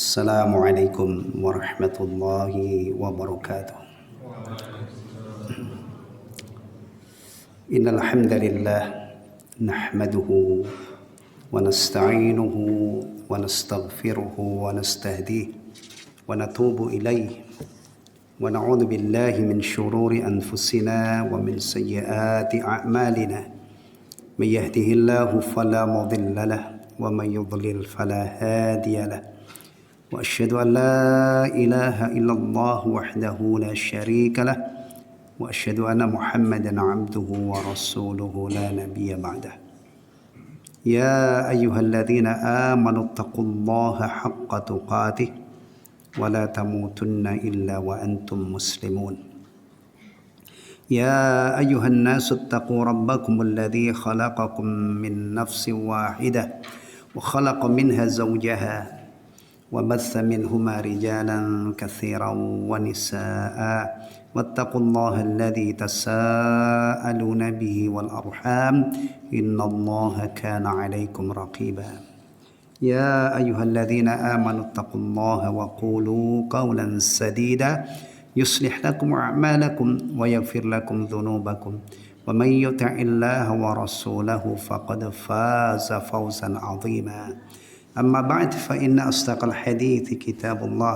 Assalamualaikum warahmatullahi wabarakatuh. Innal hamdalillah nahmaduhu wa nasta'inuhu wa nastaghfiruhu wa nastahdihi wa natubu ilayhi wa na'udzu billahi min shururi anfusina wa min sayyiati a'malina. May yahdihillahu fala mudilla lahu wa may yudlil fala hadiya lahu. وأشهد أن لا إله إلا الله وحده لا شريك له وأشهد أن محمدا عبده ورسوله لا نبي بعده. يا أيها الذين آمنوا اتقوا الله حق تقاته ولا تموتن إلا وأنتم مسلمون. يا أيها الناس اتقوا ربكم الذي خلقكم من نفس واحدة وخلق منها زوجها وبث منهما رجالا كثيرا ونساء واتقوا الله الذي تساءلون به والأرحام إن الله كان عليكم رقيبا. يا أيها الذين آمنوا اتقوا الله وقولوا قولا سديدا يصلح لكم أعمالكم ويغفر لكم ذنوبكم ومن يطع الله ورسوله فقد فاز فوزا عظيما. أما بعد فإن أصدق الحديث كتاب الله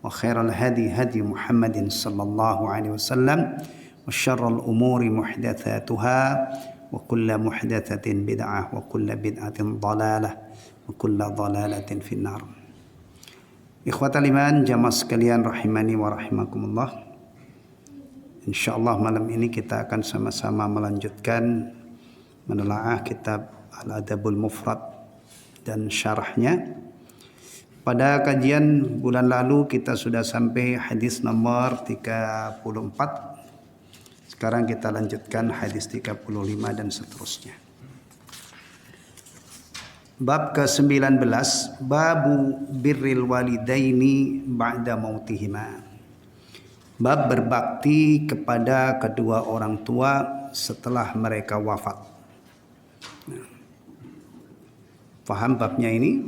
وخير الهدي هدي محمد صلى الله عليه وسلم وشر الأمور محدثاتها وكل محدثة بدعة وكل بدعة ضلالة وكل ضلالة في النار. Ikhwatal iman, jamaah sekalian rahimani wa rahimakumullah. Insyaallah malam ini kita akan sama-sama melanjutkan menelaah kitab Al-Adabul Mufrad dan syarahnya. Pada kajian bulan lalu kita sudah sampai hadis nomor 34. Sekarang kita lanjutkan hadis 35 dan seterusnya. Bab ke-19, babu birril walidaini ba'da mautihima. Bab berbakti kepada kedua orang tua setelah mereka wafat. Faham babnya ini?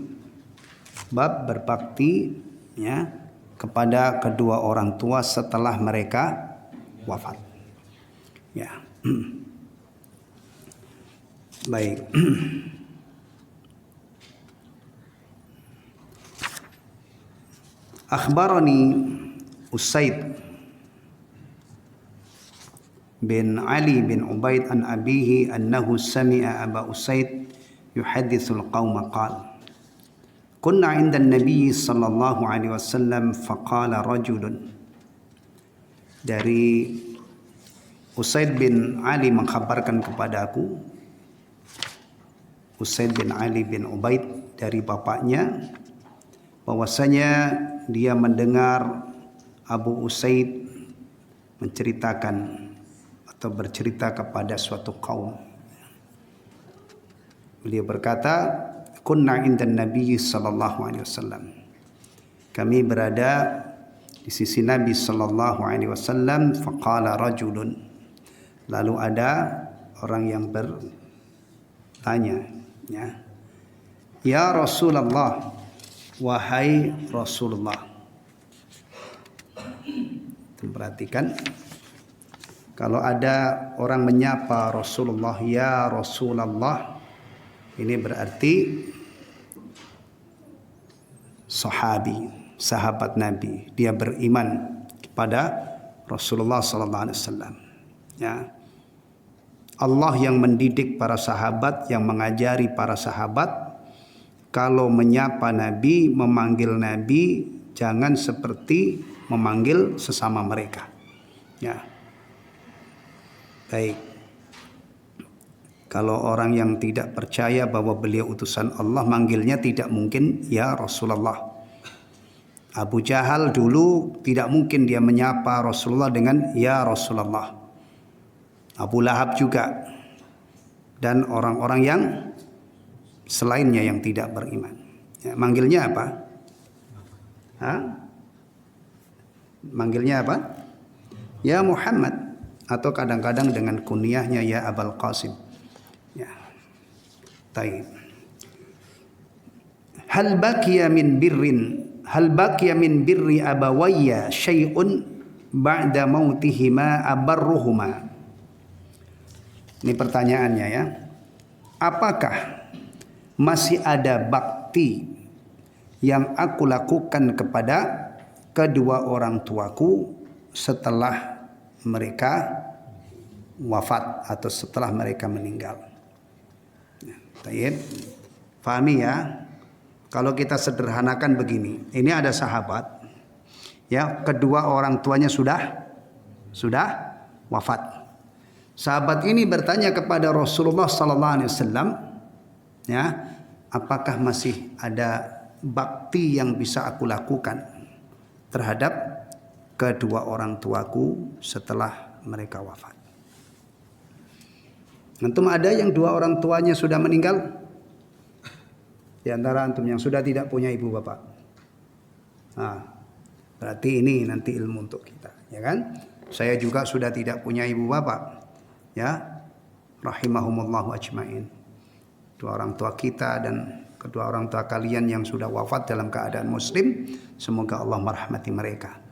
Bab berbakti ya kepada kedua orang tua setelah mereka wafat. Ya. Baik. Akhbarani Usaid bin Ali bin Ubaid an abihi annahu sami'a Aba Usaid yuhaditsul qauma qala kunna 'inda an-nabiy sallallahu alaihi wasallam faqala rajulun. Dari Usaid bin Ali mengkhabarkan kepadaku, Usaid bin Ali bin Ubaid dari bapaknya, bahwasanya dia mendengar Abu Usaid menceritakan atau bercerita kepada suatu kaum. Beliau berkata, kunna indan Nabi sallallahu alaihi wasallam. Kami berada di sisi Nabi sallallahu alaihi wasallam. Faqala rajulun. Lalu ada orang yang bertanya, ya Rasulullah, wahai Rasulullah. Perhatikan, kalau ada orang menyapa Rasulullah, ya Rasulullah, ini berarti sahabat Nabi. Dia beriman kepada Rasulullah sallallahu alaihi wasallam. Ya. Allah yang mendidik para sahabat, yang mengajari para sahabat, kalau menyapa Nabi, memanggil Nabi, jangan seperti memanggil sesama mereka. Ya. Baik. Kalau orang yang tidak percaya bahwa beliau utusan Allah, manggilnya tidak mungkin ya Rasulullah. Abu Jahal dulu tidak mungkin dia menyapa Rasulullah dengan ya Rasulullah. Abu Lahab juga. Dan orang-orang yang selainnya yang tidak beriman. Ya, manggilnya apa? Manggilnya apa? Ya Muhammad. Atau kadang-kadang dengan kunyahnya ya Abul Qasim. Ya. Taib. Hal baqiya min birrin hal baqiya min birri abawayya syai'un ba'da mautihima abarruhuma. Ini pertanyaannya ya. Apakah masih ada bakti yang aku lakukan kepada kedua orang tuaku setelah mereka wafat atau setelah mereka meninggal? Taib. Fahami ya. Kalau kita sederhanakan begini, ini ada sahabat, ya, kedua orang tuanya sudah wafat. Sahabat ini bertanya kepada Rasulullah sallallahu alaihi wasallam, ya, apakah masih ada bakti yang bisa aku lakukan terhadap kedua orang tuaku setelah mereka wafat? Antum ada yang dua orang tuanya sudah meninggal? Di antara antum yang sudah tidak punya ibu bapak. Nah, berarti ini nanti ilmu untuk kita, ya kan? Saya juga sudah tidak punya ibu bapak. Ya. Rahimahumullahu ajmain. Dua orang tua kita dan kedua orang tua kalian yang sudah wafat dalam keadaan muslim, semoga Allah merahmati mereka.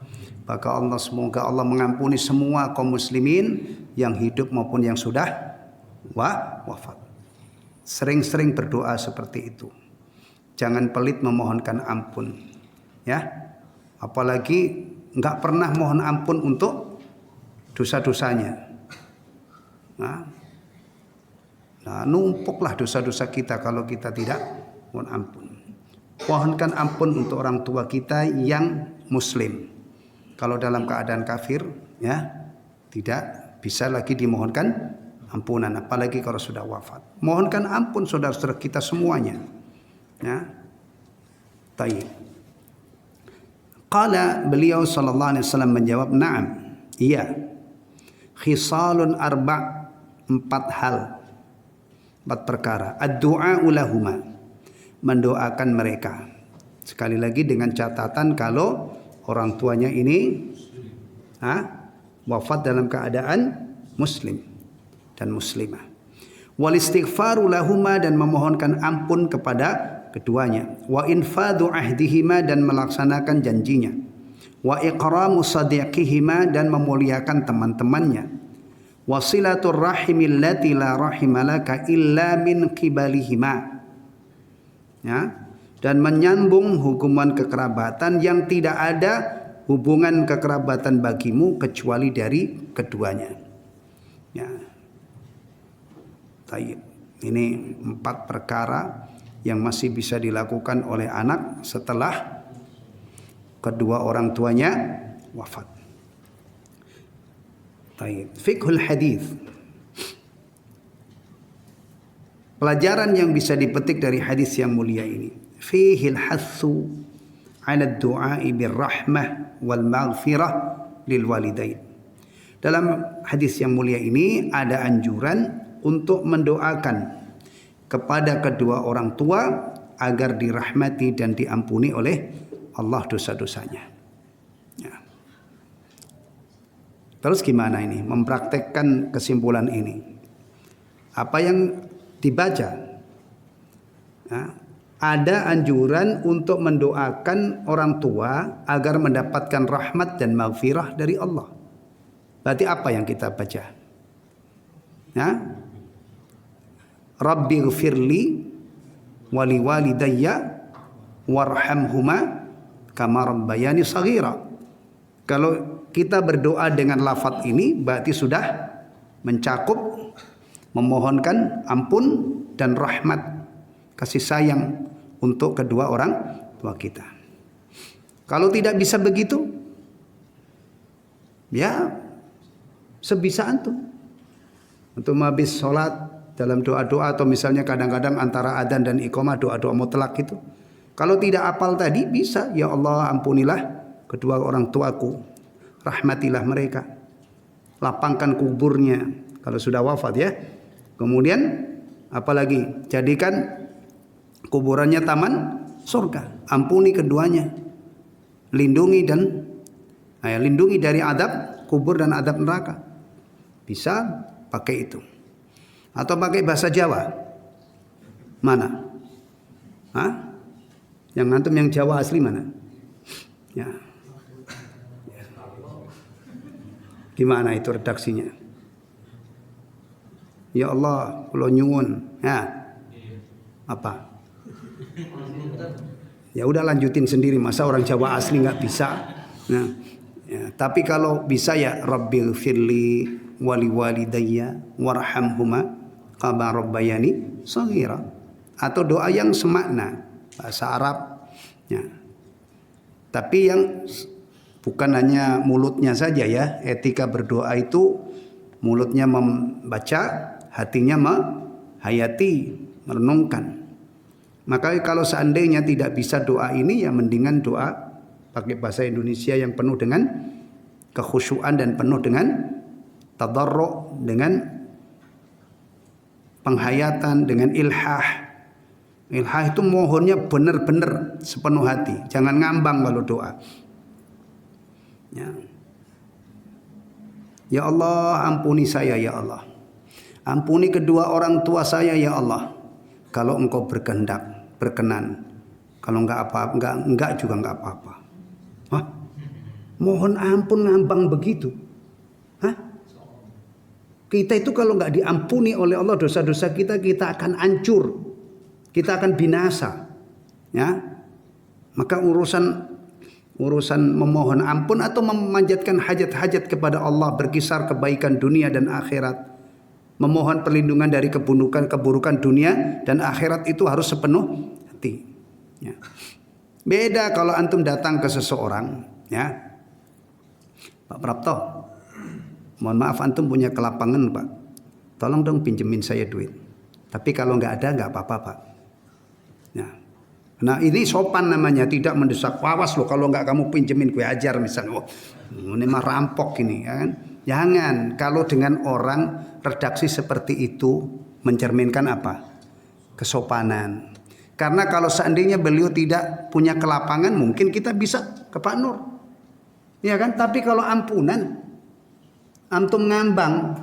Semoga Allah mengampuni semua kaum muslimin yang hidup maupun yang sudah wafat. Sering-sering berdoa seperti itu. Jangan pelit memohonkan ampun, ya. Apalagi nggak pernah mohon ampun untuk dosa-dosanya. Nah, numpuklah dosa-dosa kita kalau kita tidak mohon ampun. Mohonkan ampun untuk orang tua kita yang muslim. Kalau dalam keadaan kafir, ya, tidak bisa lagi dimohonkan ampunan, apalagi kalau sudah wafat. Mohonkan ampun saudara-saudara kita semuanya. Ya. Taib. Qala, beliau sallallahu alaihi wasallam menjawab, "Na'am." Iya. Khisalun arba', 4 hal. 4 perkara. Ad-du'a lahuma. Mendoakan mereka. Sekali lagi dengan catatan kalau orang tuanya ini wafat dalam keadaan muslim dan muslimah. Wal istighfaru lahuma, dan memohonkan ampun kepada keduanya. Wa infadhu ahdihima, dan melaksanakan janjinya. Wa iqramu sadiqihima, dan memuliakan teman-temannya. Wa silatur rahimil lati la rahimalaka illa min qibalihima. Ya, dan menyambung hubungan kekerabatan yang tidak ada hubungan kekerabatan bagimu kecuali dari keduanya. Ya. Taib. Ini 4 perkara yang masih bisa dilakukan oleh anak setelah kedua orang tuanya wafat. Taib. Fiqhul hadis. Pelajaran yang bisa dipetik dari hadis yang mulia ini. Fihil hassu 'ala ad-du'a'i birrahmah wal maghfirah lil walidain. Dalam hadis yang mulia ini ada anjuran untuk mendoakan kepada kedua orang tua agar dirahmati dan diampuni oleh Allah dosa-dosanya. Ya. Terus gimana ini mempraktekkan kesimpulan ini? Apa yang dibaca? Ya. Ada anjuran untuk mendoakan orang tua agar mendapatkan rahmat dan maghfirah dari Allah. Berarti apa yang kita baca? Ya. Rabbi ghfirli wali walidayya warhamhuma kama rabbayani shaghira. Kalau kita berdoa dengan lafaz ini berarti sudah mencakup memohonkan ampun dan rahmat, kasih sayang untuk kedua orang tua kita. Kalau tidak bisa begitu, ya sebisa antum. Untuk habis sholat dalam doa-doa atau misalnya kadang-kadang antara adzan dan iqamah doa-doa mutlak itu. Kalau tidak hafal tadi bisa, ya Allah ampunilah kedua orang tuaku, rahmatilah mereka, lapangkan kuburnya kalau sudah wafat ya. Kemudian apalagi jadikan kuburannya taman surga, ampuni keduanya, lindungi lindungi dari adab kubur dan adab neraka. Bisa pakai itu. Atau pakai bahasa Jawa. Mana? Hah? Yang antum yang Jawa asli mana? Ya. Gimana itu redaksinya? Ya Allah, kula nyuwun. Ya. Apa? Ya udah lanjutin sendiri, masa orang Jawa asli nggak bisa. Nah, ya, tapi kalau bisa ya Rabbil firli wali walidayya warhamhuma kama rabbayani shaghira, atau doa yang semakna bahasa Arab ya. Tapi yang bukan hanya mulutnya saja ya, etika berdoa itu mulutnya membaca, hatinya menghayati, merenungkan. Maka kalau seandainya tidak bisa doa ini, ya mendingan doa pakai bahasa Indonesia yang penuh dengan kekhusyuan dan penuh dengan tadarru', dengan penghayatan, dengan ilhah. Ilhah itu mohonnya benar-benar sepenuh hati, jangan ngambang kalau doa. Ya Allah, ampuni saya ya Allah. Ampuni kedua orang tua saya ya Allah. Kalau Engkau berkenan. Kalau enggak juga enggak apa-apa. Hah? Mohon ampun ngambang begitu. Hah? Kita itu kalau enggak diampuni oleh Allah dosa-dosa kita akan hancur. Kita akan binasa. Ya. Maka urusan memohon ampun atau memanjatkan hajat-hajat kepada Allah, berkisar kebaikan dunia dan akhirat, memohon perlindungan dari keburukan dunia dan akhirat, itu harus sepenuh hati. Ya. Beda kalau antum datang ke seseorang, ya, Pak Prapto, mohon maaf antum punya kelapangan Pak, tolong dong pinjemin saya duit. Tapi kalau nggak ada nggak apa-apa Pak. Ya. Nah ini sopan namanya, tidak mendesak. Awas loh kalau nggak kamu pinjemin gue ajar misalnya. Oh, ini mah rampok ini, ya kan? Jangan. Kalau dengan orang redaksi seperti itu mencerminkan apa? Kesopanan. Karena kalau seandainya beliau tidak punya kelapangan, mungkin kita bisa ke Pak Nur, ya kan? Tapi kalau ampunan, antum ngambang,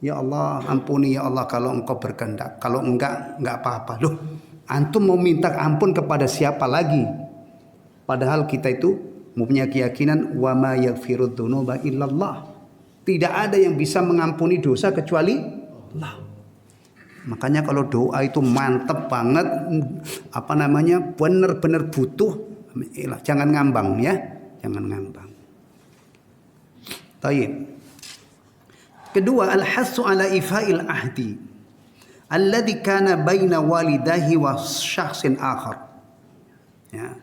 ya Allah ampuni ya Allah kalau Engkau berkehendak. Kalau enggak apa-apa. Loh, antum mau minta ampun kepada siapa lagi? Padahal kita itu mempunyai keyakinan wa ma yaghfirudz dzunuba illallah. Tidak ada yang bisa mengampuni dosa kecuali Allah. Makanya kalau doa itu mantep banget, benar-benar butuh, jangan ngambang ya, jangan ngambang. Tayyib. Kedua, al-hassu ala ifa'il ahdi alladhi kana baina walidahi wa syakhsin akhar. Ya.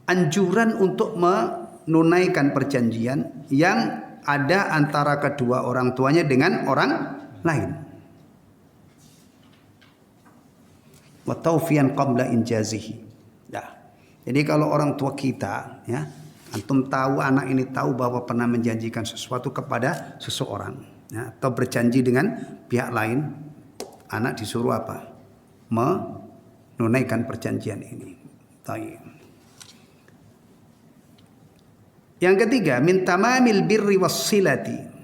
Anjuran untuk menunaikan perjanjian yang ada antara kedua orang tuanya dengan orang lain. Wa tawfiyan qabla injazihi. Ya. Jadi kalau orang tua kita, ya, antum tahu anak ini tahu bahwa pernah menjanjikan sesuatu kepada seseorang, ya, atau berjanji dengan pihak lain, anak disuruh apa? Menunaikan perjanjian ini. Tayyib. Yang ketiga, min tamamil birri wassilati.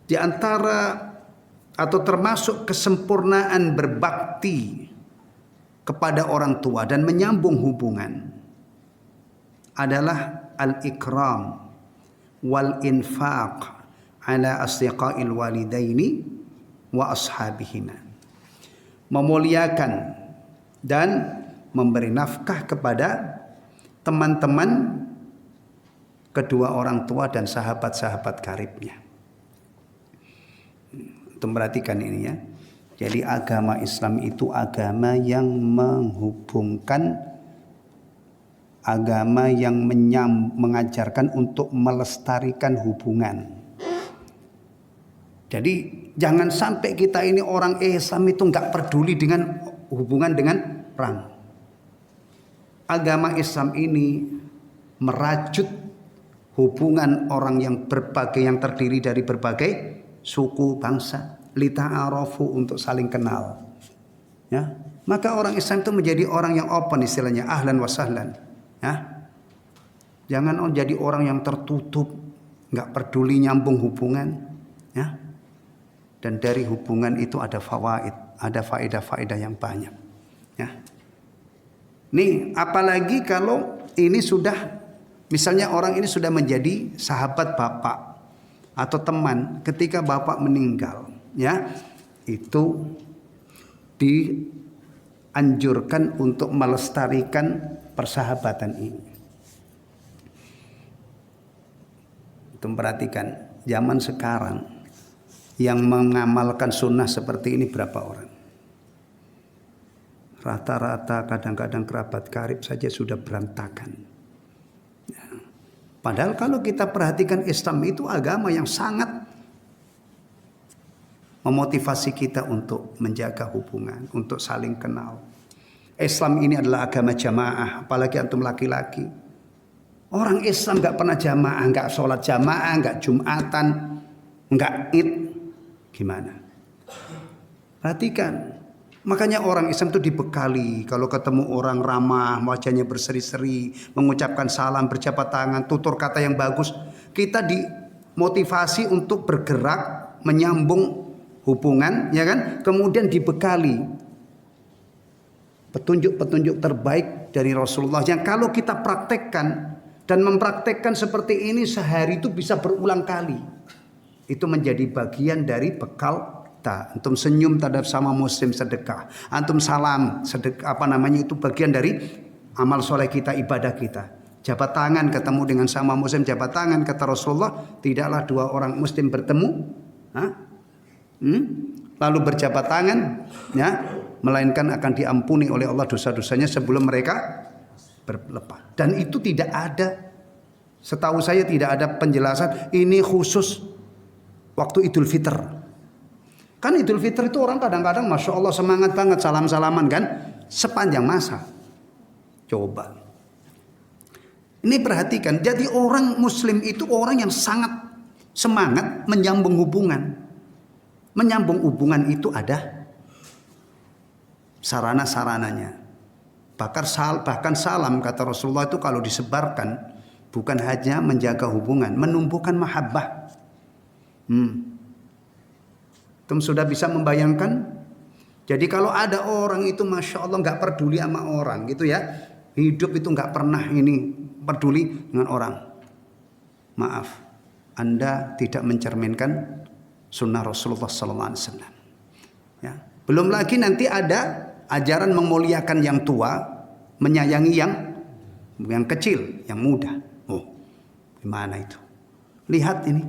Di antara atau termasuk kesempurnaan berbakti kepada orang tua dan menyambung hubungan adalah al-ikram wal infaq ala asdiqail walidaini wa ashabihima. Memuliakan dan memberi nafkah kepada teman-teman kedua orang tua dan sahabat-sahabat karibnya. Untuk perhatikan ini ya. Jadi agama Islam itu agama yang menghubungkan, agama yang mengajarkan untuk melestarikan hubungan. Jadi jangan sampai kita ini orang Islam itu nggak peduli dengan hubungan dengan perang. Agama Islam ini merajut hubungan orang yang terdiri dari berbagai suku, bangsa, lita'arafu, untuk saling kenal. Ya, maka orang Islam itu menjadi orang yang open, istilahnya ahlan wa sahlan. Ya, jangan jadi orang yang tertutup, nggak peduli nyambung hubungan. Ya, dan dari hubungan itu ada fawaid, ada faedah-faedah yang banyak. Ya, Nih, apalagi kalau ini sudah, misalnya orang ini sudah menjadi sahabat bapak atau teman ketika bapak meninggal, ya, itu dianjurkan untuk melestarikan persahabatan ini. Itu perhatikan, zaman sekarang yang mengamalkan sunnah seperti ini berapa orang? Rata-rata kadang-kadang kerabat karib saja sudah berantakan. Ya. Padahal kalau kita perhatikan, Islam itu agama yang sangat memotivasi kita untuk menjaga hubungan, untuk saling kenal. Islam ini adalah agama jamaah, apalagi antum laki-laki. Orang Islam nggak pernah jamaah, nggak sholat jamaah, nggak jumatan, nggak id, gimana? Perhatikan. Makanya orang Islam itu dibekali, kalau ketemu orang ramah, wajahnya berseri-seri, mengucapkan salam, berjabat tangan, tutur kata yang bagus. Kita dimotivasi untuk bergerak, menyambung hubungan, ya kan? Kemudian dibekali petunjuk-petunjuk terbaik dari Rasulullah yang kalau kita praktekkan dan mempraktekkan seperti ini sehari itu bisa berulang kali. Itu menjadi bagian dari bekal. Antum senyum terhadap sama muslim sedekah, antum salam sedekah, itu bagian dari amal soleh kita, ibadah kita. Jabat tangan ketemu dengan sama muslim, jabat tangan, kata Rasulullah, tidaklah dua orang muslim bertemu lalu berjabat tangan, ya, melainkan akan diampuni oleh Allah dosa-dosanya sebelum mereka berlepas. Dan itu tidak ada, setahu saya tidak ada penjelasan ini khusus waktu Idul Fitr. Kan Idul Fitri itu orang kadang-kadang Masya Allah semangat banget salam-salaman kan sepanjang masa. Coba. Ini perhatikan. Jadi orang muslim itu orang yang sangat semangat menyambung hubungan. Menyambung hubungan itu ada sarana-sarananya. Bahkan salam kata Rasulullah itu kalau disebarkan bukan hanya menjaga hubungan, menumbuhkan mahabbah. Tum sudah bisa membayangkan? Jadi kalau ada orang itu Masya Allah nggak peduli sama orang gitu ya, hidup itu nggak pernah ini peduli dengan orang. Maaf, Anda tidak mencerminkan sunnah Rasulullah SAW. Ya. Belum lagi nanti ada ajaran memuliakan yang tua, menyayangi yang kecil, yang muda. Oh, gimana itu? Lihat ini,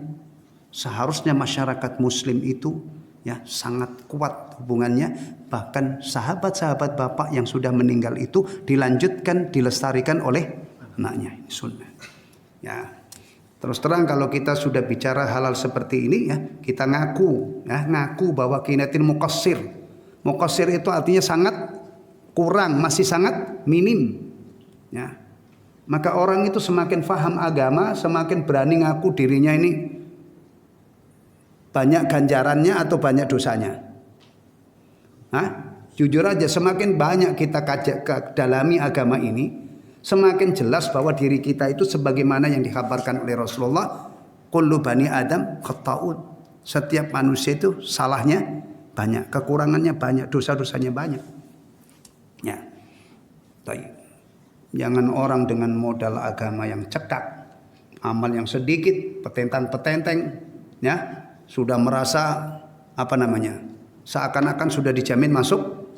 seharusnya masyarakat Muslim itu ya sangat kuat hubungannya, bahkan sahabat-sahabat bapak yang sudah meninggal itu dilanjutkan, dilestarikan oleh anaknya. Ini sunnah. Ya, terus terang kalau kita sudah bicara halal seperti ini ya, kita ngaku bahwa kinatin muqassir. Muqassir itu artinya sangat kurang, masih sangat minim. Ya, maka orang itu semakin faham agama, semakin berani ngaku dirinya ini banyak ganjarannya atau banyak dosanya. Jujur aja, semakin banyak kita dalami agama ini, semakin jelas bahwa diri kita itu sebagaimana yang dikabarkan oleh Rasulullah, kullu bani Adam khata'un. Setiap manusia itu salahnya banyak, kekurangannya banyak, dosa-dosanya banyak. Ya. Jangan orang dengan modal agama yang cekak, amal yang sedikit, petentang-petenteng, ya, sudah merasa seakan-akan sudah dijamin masuk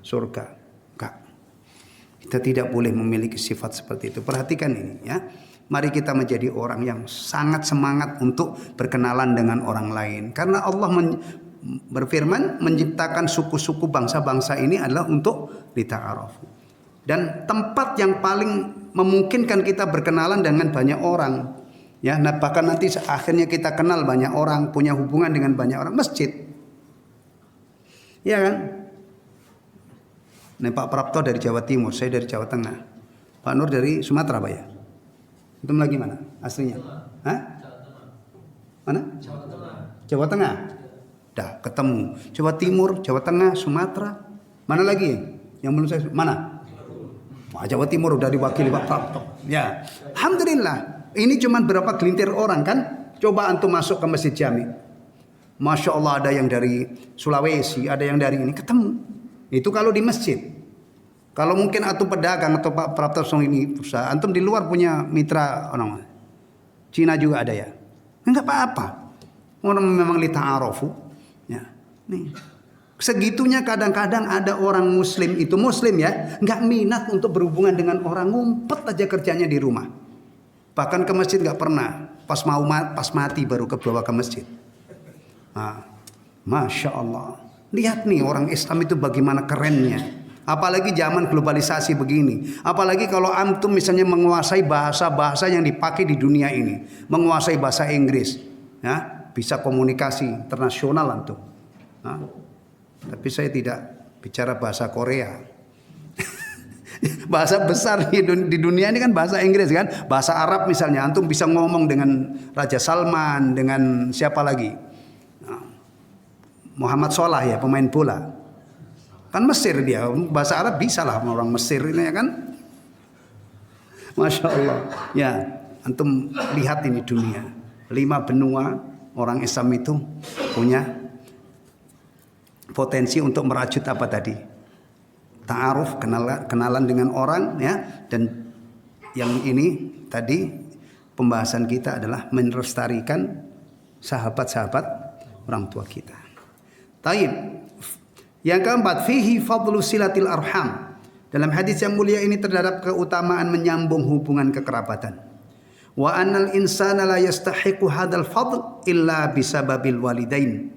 surga. Enggak. Kita tidak boleh memiliki sifat seperti itu. Perhatikan ini ya. Mari kita menjadi orang yang sangat semangat untuk berkenalan dengan orang lain. Karena Allah berfirman menciptakan suku-suku bangsa-bangsa ini adalah untuk lita'arafu. Dan tempat yang paling memungkinkan kita berkenalan dengan banyak orang. Ya, nah bahkan nanti akhirnya kita kenal banyak orang, punya hubungan dengan banyak orang, masjid. Ya kan? Nah, Pak Prapto dari Jawa Timur, saya dari Jawa Tengah. Pak Nur dari Sumatera, Pak ya? Itu lagi mana aslinya? Hah? Mana? Jawa Tengah. Dah ketemu. Jawa Timur, Jawa Tengah, Sumatera. Mana lagi? Yang belum saya mana? Wah, Jawa Timur udah diwakili Pak Prapto. Ya. Alhamdulillah. Ini cuma berapa gelintir orang kan? Coba antum masuk ke Masjid Jami. Masya Allah ada yang dari Sulawesi, ada yang dari ini, ketemu. Itu kalau di masjid. Kalau mungkin antum pedagang atau Pak Prapta ini usaha, antum di luar punya mitra orang Cina juga ada ya. Enggak apa-apa. Orang memang lita'arofu. Ya. Nih. Segitunya kadang-kadang ada orang muslim itu muslim ya, nggak minat untuk berhubungan dengan orang, ngumpet aja kerjanya di rumah. Bahkan ke masjid nggak pernah. Pas mati baru kebawa ke masjid. Nah, Masya Allah. Lihat nih orang Islam itu bagaimana kerennya. Apalagi zaman globalisasi begini. Apalagi kalau antum misalnya menguasai bahasa-bahasa yang dipakai di dunia ini, menguasai bahasa Inggris, ya, bisa komunikasi internasional antum. Nah, tapi saya tidak bicara bahasa Korea. Bahasa besar di dunia ini kan bahasa Inggris kan. Bahasa Arab misalnya antum bisa ngomong dengan Raja Salman, dengan siapa lagi? Nah, Muhammad Salah ya, pemain bola. Kan Mesir dia, bahasa Arab bisa lah orang Mesir ini ya kan. Masya Allah. Ya, antum lihat ini dunia. 5 benua orang Islam itu punya potensi untuk merajut apa tadi? Ta'aruf, kenalan dengan orang ya. Dan yang ini tadi pembahasan kita adalah melestarikan sahabat-sahabat orang tua kita. Taib. Yang keempat, fihi fadlu silatil arham. Dalam hadis yang mulia ini terdapat keutamaan menyambung hubungan kekerabatan. Wa annal insana la yastahiqu hadzal fadl illa bisababil walidain.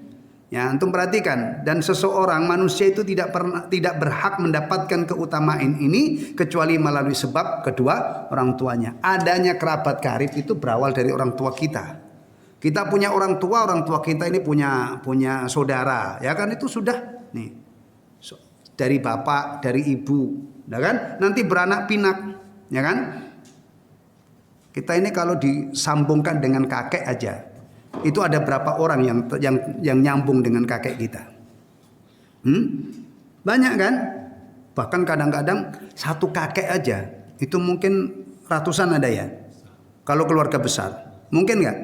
Ya, antum perhatikan, dan seseorang manusia itu tidak berhak mendapatkan keutamaan ini kecuali melalui sebab kedua orang tuanya. Adanya kerabat karib itu berawal dari orang tua kita. Kita punya orang tua kita ini punya saudara, ya kan, itu sudah nih dari bapak, dari ibu, ya kan? Nanti beranak pinak, ya kan? Kita ini kalau disambungkan dengan kakek aja, itu ada berapa orang yang nyambung dengan kakek kita? Banyak kan? Bahkan kadang-kadang satu kakek aja itu mungkin ratusan ada ya. Kalau keluarga besar, mungkin nggak?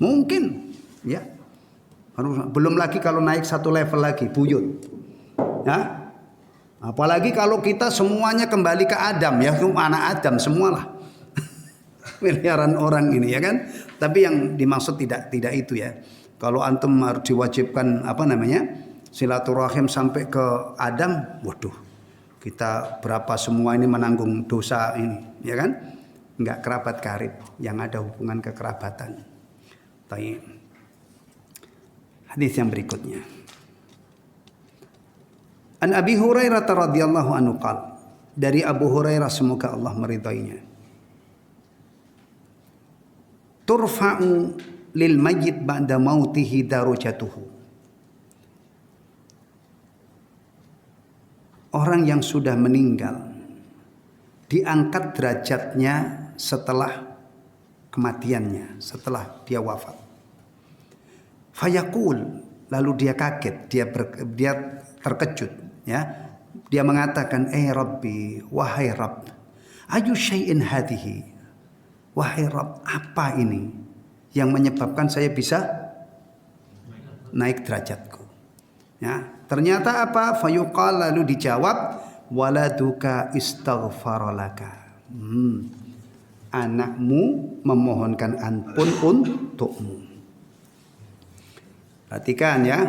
Mungkin, ya. Belum lagi kalau naik satu level lagi, buyut. Ya. Apalagi kalau kita semuanya kembali ke Adam, ya, anak Adam semualah. Miliaran orang ini, ya kan? Tapi yang dimaksud tidak itu ya. Kalau antum harus diwajibkan silaturahim sampai ke Adam, waduh, kita berapa semua ini menanggung dosa ini, ya kan? Enggak kerabat karib, yang ada hubungan kekerabatan. Baik. Hadis yang berikutnya. An Abi Hurairah radhiyallahu anhu qala, dari Abu Hurairah semoga Allah meridainya. Turfa'u lil mayyit ba'da mautihi darajatuhu. Orang yang sudah meninggal diangkat derajatnya setelah kematiannya, setelah dia wafat. Fayaqul, lalu dia kaget, dia terkejut, ya. Dia mengatakan, Rabbi, wahai Rabb, ayu syai'in hadhihi? Wahai Rabb, apa ini yang menyebabkan saya bisa naik derajatku? Ya, ternyata apa? Fayuqal, lalu dijawab, waladuka istaghfaralaka. Anakmu memohonkan ampun untukmu. Perhatikan ya.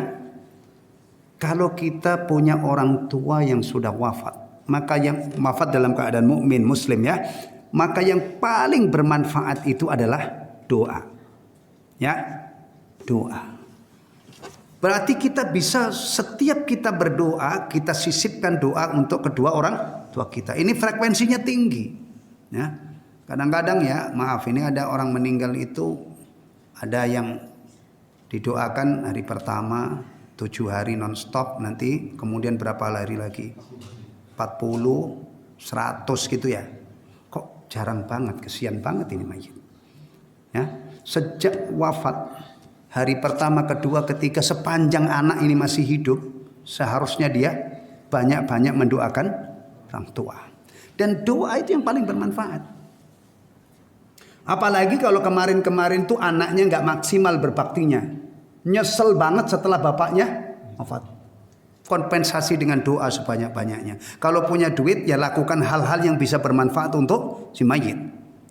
Kalau kita punya orang tua yang sudah wafat, maka yang wafat dalam keadaan mukmin muslim ya, maka yang paling bermanfaat itu adalah doa. Ya, doa. Berarti kita bisa setiap kita berdoa, kita sisipkan doa untuk kedua orang tua kita. Ini frekuensinya tinggi. Ya. Kadang-kadang ya, maaf, ini ada orang meninggal itu, ada yang didoakan hari pertama 7 hari non-stop, nanti kemudian berapa hari lagi? 40, 100 gitu ya. Kok jarang banget, kesian banget ini mayit. Ya, sejak wafat hari pertama, kedua, ketiga, sepanjang anak ini masih hidup, seharusnya dia banyak-banyak mendoakan orang tua. Dan doa itu yang paling bermanfaat. Apalagi kalau kemarin-kemarin tuh anaknya nggak maksimal berbaktinya, nyesel banget setelah bapaknya wafat. Kompensasi dengan doa sebanyak-banyaknya. Kalau punya duit ya lakukan hal-hal yang bisa bermanfaat untuk si mayit.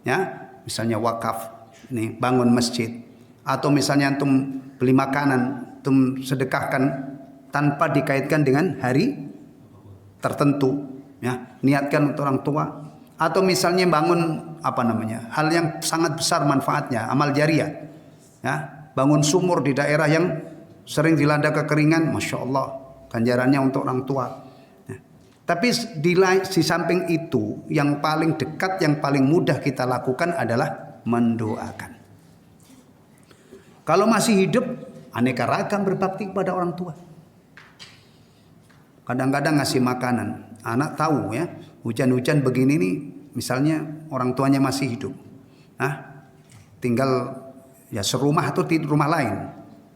Ya, misalnya wakaf, nih bangun masjid, atau misalnya antum beli makanan, antum sedekahkan tanpa dikaitkan dengan hari tertentu, ya, niatkan untuk orang tua, atau misalnya bangun hal yang sangat besar manfaatnya, amal jariah, ya, bangun sumur di daerah yang sering dilanda kekeringan, masya Allah, ganjarannya untuk orang tua. Ya. Tapi di samping itu, yang paling dekat, yang paling mudah kita lakukan adalah mendoakan. Kalau masih hidup, aneka ragam berbakti kepada orang tua. Kadang-kadang ngasih makanan. Anak tahu ya, hujan-hujan begini nih, misalnya orang tuanya masih hidup. Tinggal ya serumah atau di rumah lain.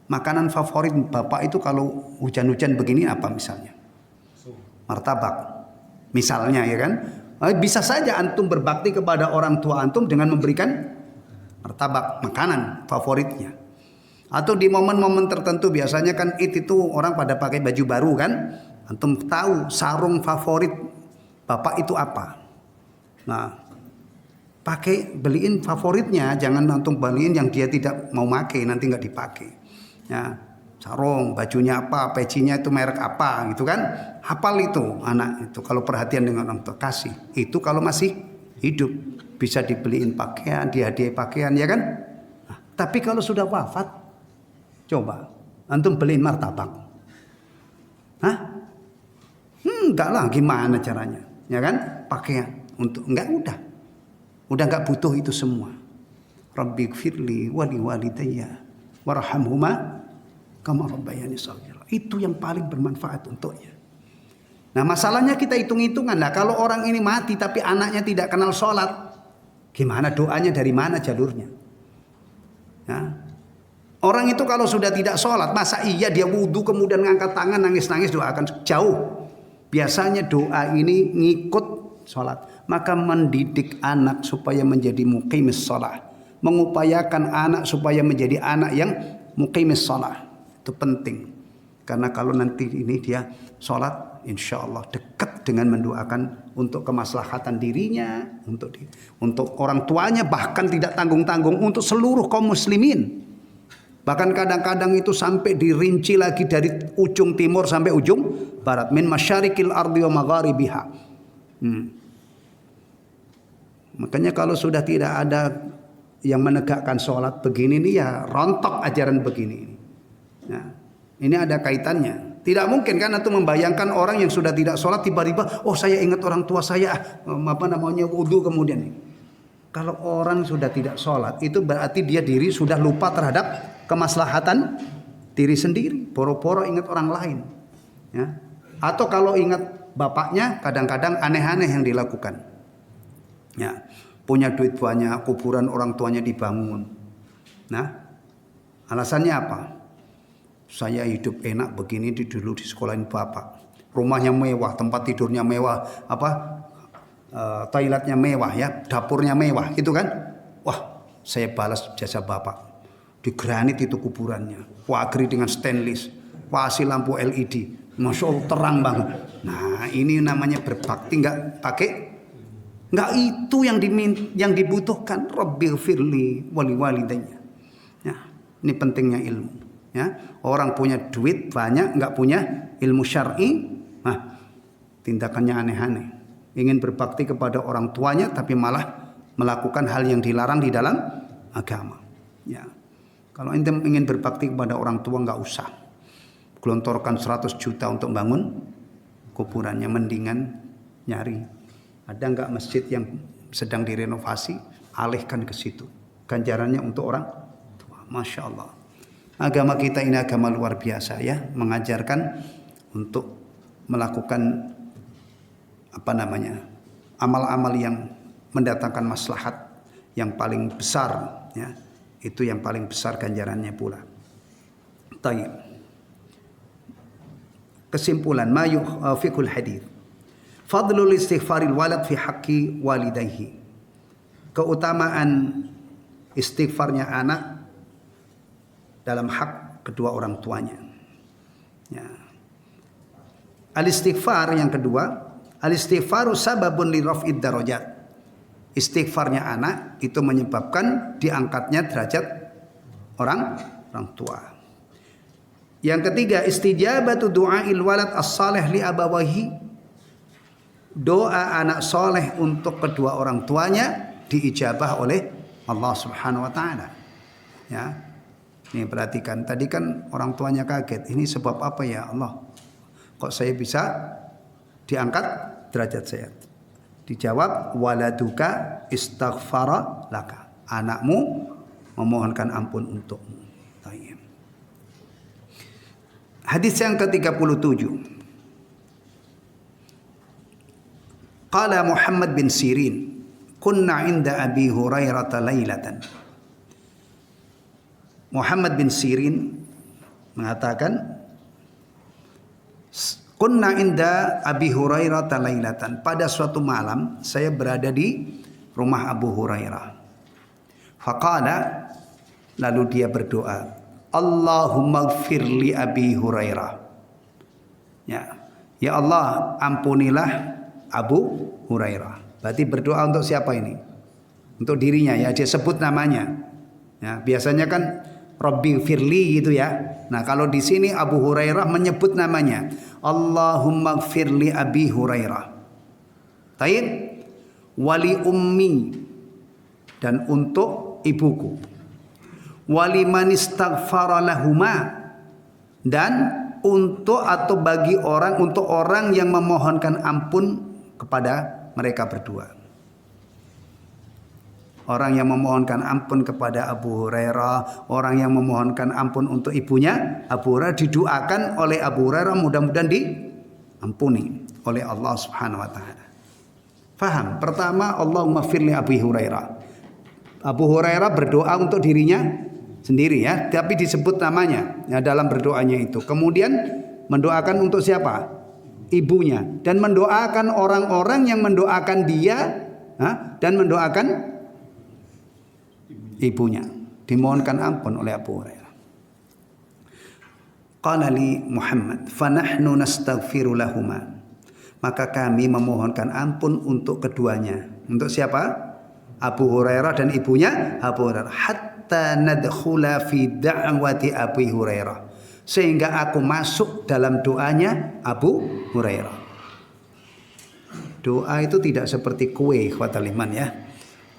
Makanan favorit bapak itu kalau hujan-hujan begini apa misalnya? Martabak. Misalnya ya kan? Bisa saja antum berbakti kepada orang tua antum dengan memberikan martabak, makanan favoritnya. Atau di momen-momen tertentu, biasanya kan itu orang pada pakai baju baru kan? Antum tahu sarung favorit bapak itu apa? Nah, beliin favoritnya, jangan antum beliin yang dia tidak mau pakai, nanti nggak dipakai. Ya, sarung, bajunya apa, pecinya itu merek apa, gitu kan? Hafal itu anak itu. Kalau perhatian dengan orang tua, kasih. Itu kalau masih hidup bisa dibeliin pakaian, dihadiahi pakaian, ya kan? Nah, tapi kalau sudah wafat, coba antum beliin martabak. Hah? Enggak lah, gimana caranya? Ya kan? Pakaian untuk udah enggak butuh itu semua. Rabbighfirli wa liwalidayya warhamhuma kama rabbayani shaghira. Itu yang paling bermanfaat untuknya. Nah, masalahnya kita hitung-hitungan lah, kalau orang ini mati tapi anaknya tidak kenal sholat, gimana doanya, dari mana jalurnya? Ya. Orang itu kalau sudah tidak sholat, masa iya dia wudhu kemudian ngangkat tangan nangis-nangis doakan? Jauh. Biasanya doa ini ngikut sholat. Maka mendidik anak supaya menjadi muqimis sholat, mengupayakan anak supaya menjadi anak yang muqimis sholat, itu penting. Karena kalau nanti ini dia sholat, insya Allah dekat dengan mendoakan untuk kemaslahatan dirinya, untuk orang tuanya, bahkan tidak tanggung-tanggung untuk seluruh kaum muslimin. Bahkan kadang-kadang itu sampai dirinci lagi dari ujung timur sampai ujung barat, min masyarikil ardi wa magharibiha. Makanya kalau sudah tidak ada yang menegakkan sholat begini nih, ya rontok ajaran begini. Nah, ini ada kaitannya. Tidak mungkin kan itu membayangkan orang yang sudah tidak sholat tiba-tiba, oh saya ingat orang tua saya, wudu kemudian. Kalau orang sudah tidak sholat, itu berarti dia diri sudah lupa terhadap kemaslahatan diri sendiri, poro-poro ingat orang lain, ya. Atau kalau ingat bapaknya, kadang-kadang aneh-aneh yang dilakukan, ya. Punya duit banyak, kuburan orang tuanya dibangun. Nah, alasannya apa? Saya hidup enak begini dulu di sekolahin bapak, rumahnya mewah, tempat tidurnya mewah, toiletnya mewah, ya, dapurnya mewah, gitu kan? Wah, saya balas jasa bapak. Di granit itu kuburannya, wagri dengan stainless, kasih lampu LED, masya Allah terang banget. Nah, ini namanya berbakti, nggak pakai, nggak itu yang dibutuhkan. Rabbighfirli wa liwalidayya. Ya, ini pentingnya ilmu. Ya, orang punya duit banyak, nggak punya ilmu syar'i, nah tindakannya aneh-aneh. Ingin berbakti kepada orang tuanya, tapi malah melakukan hal yang dilarang di dalam agama. Ya. Kalau ente ingin berbakti kepada orang tua, nggak usah gelontorkan 100 juta untuk bangun kuburannya, mendingan nyari ada nggak masjid yang sedang direnovasi, alihkan ke situ, ganjarannya untuk orang tua. Masya Allah, agama kita ini agama luar biasa, ya, mengajarkan untuk melakukan amal-amal yang mendatangkan maslahat yang paling besar, ya. Itu yang paling besar ganjarannya pula. Tayyib. Kesimpulan fiqhul hadis. Fadlul istighfaril walad fi haqqi walidayhi. Keutamaan istighfarnya anak dalam hak kedua orang tuanya. Ya. Al-istighfar yang kedua, al-istighfaru sababun li raf'id darajat. Istighfarnya anak itu menyebabkan diangkatnya derajat orang tua. Yang ketiga, istijabatu du'ail walad as-salih li abawahi. Doa anak soleh untuk kedua orang tuanya diijabah oleh Allah Subhanahu wa taala. Ya. Nih perhatikan, tadi kan orang tuanya kaget. Ini sebab apa ya Allah? Kok saya bisa diangkat derajat saya? Dijawab, waladuka istaghfara laka. Anakmu memohonkan ampun untukmu. Baik. Hadis yang ke-37. Qala Muhammad bin Sirin, kunna inda Abi Hurairah lailatan. Muhammad bin Sirin mengatakan, kunna inda Abi Hurairah lailatan. Pada suatu malam saya berada di rumah Abu Hurairah. Faqala, lalu dia berdoa, Allahumma gfir li Abi Hurairah. Ya Allah, ampunilah Abu Hurairah. Berarti berdoa untuk siapa ini? Untuk dirinya ya, dia sebut namanya. Ya, biasanya kan Rabbi firli gitu ya. Nah, kalau di sini Abu Hurairah menyebut namanya. Allahumma gfirli Abi Hurairah. Taib wali ummi, dan untuk ibuku. Wali man istaghfara lahuma, dan untuk atau bagi orang, untuk orang yang memohonkan ampun kepada mereka berdua. Orang yang memohonkan ampun kepada Abu Hurairah, orang yang memohonkan ampun untuk ibunya Abu Hurairah, didoakan oleh Abu Hurairah mudah-mudahan diampuni oleh Allah Subhanahu wa taala. Faham? Pertama, Allahumma firli Abi Hurairah. Abu Hurairah berdoa untuk dirinya sendiri ya, tapi disebut namanya ya dalam berdoanya itu. Kemudian mendoakan untuk siapa? Ibunya, dan mendoakan orang-orang yang mendoakan dia dan mendoakan ibunya, dimohonkan ampun oleh Abu Hurairah. Qala li Muhammad, fa nahnu nastaghfiru lahuma. Maka kami memohonkan ampun untuk keduanya. Untuk siapa? Abu Hurairah dan ibunya Abu Hurairah. Hatta nadkhula fi da'wati Abi Hurairah. Sehingga aku masuk dalam doanya Abu Hurairah. Doa itu tidak seperti kue, ikhwatal iman ya.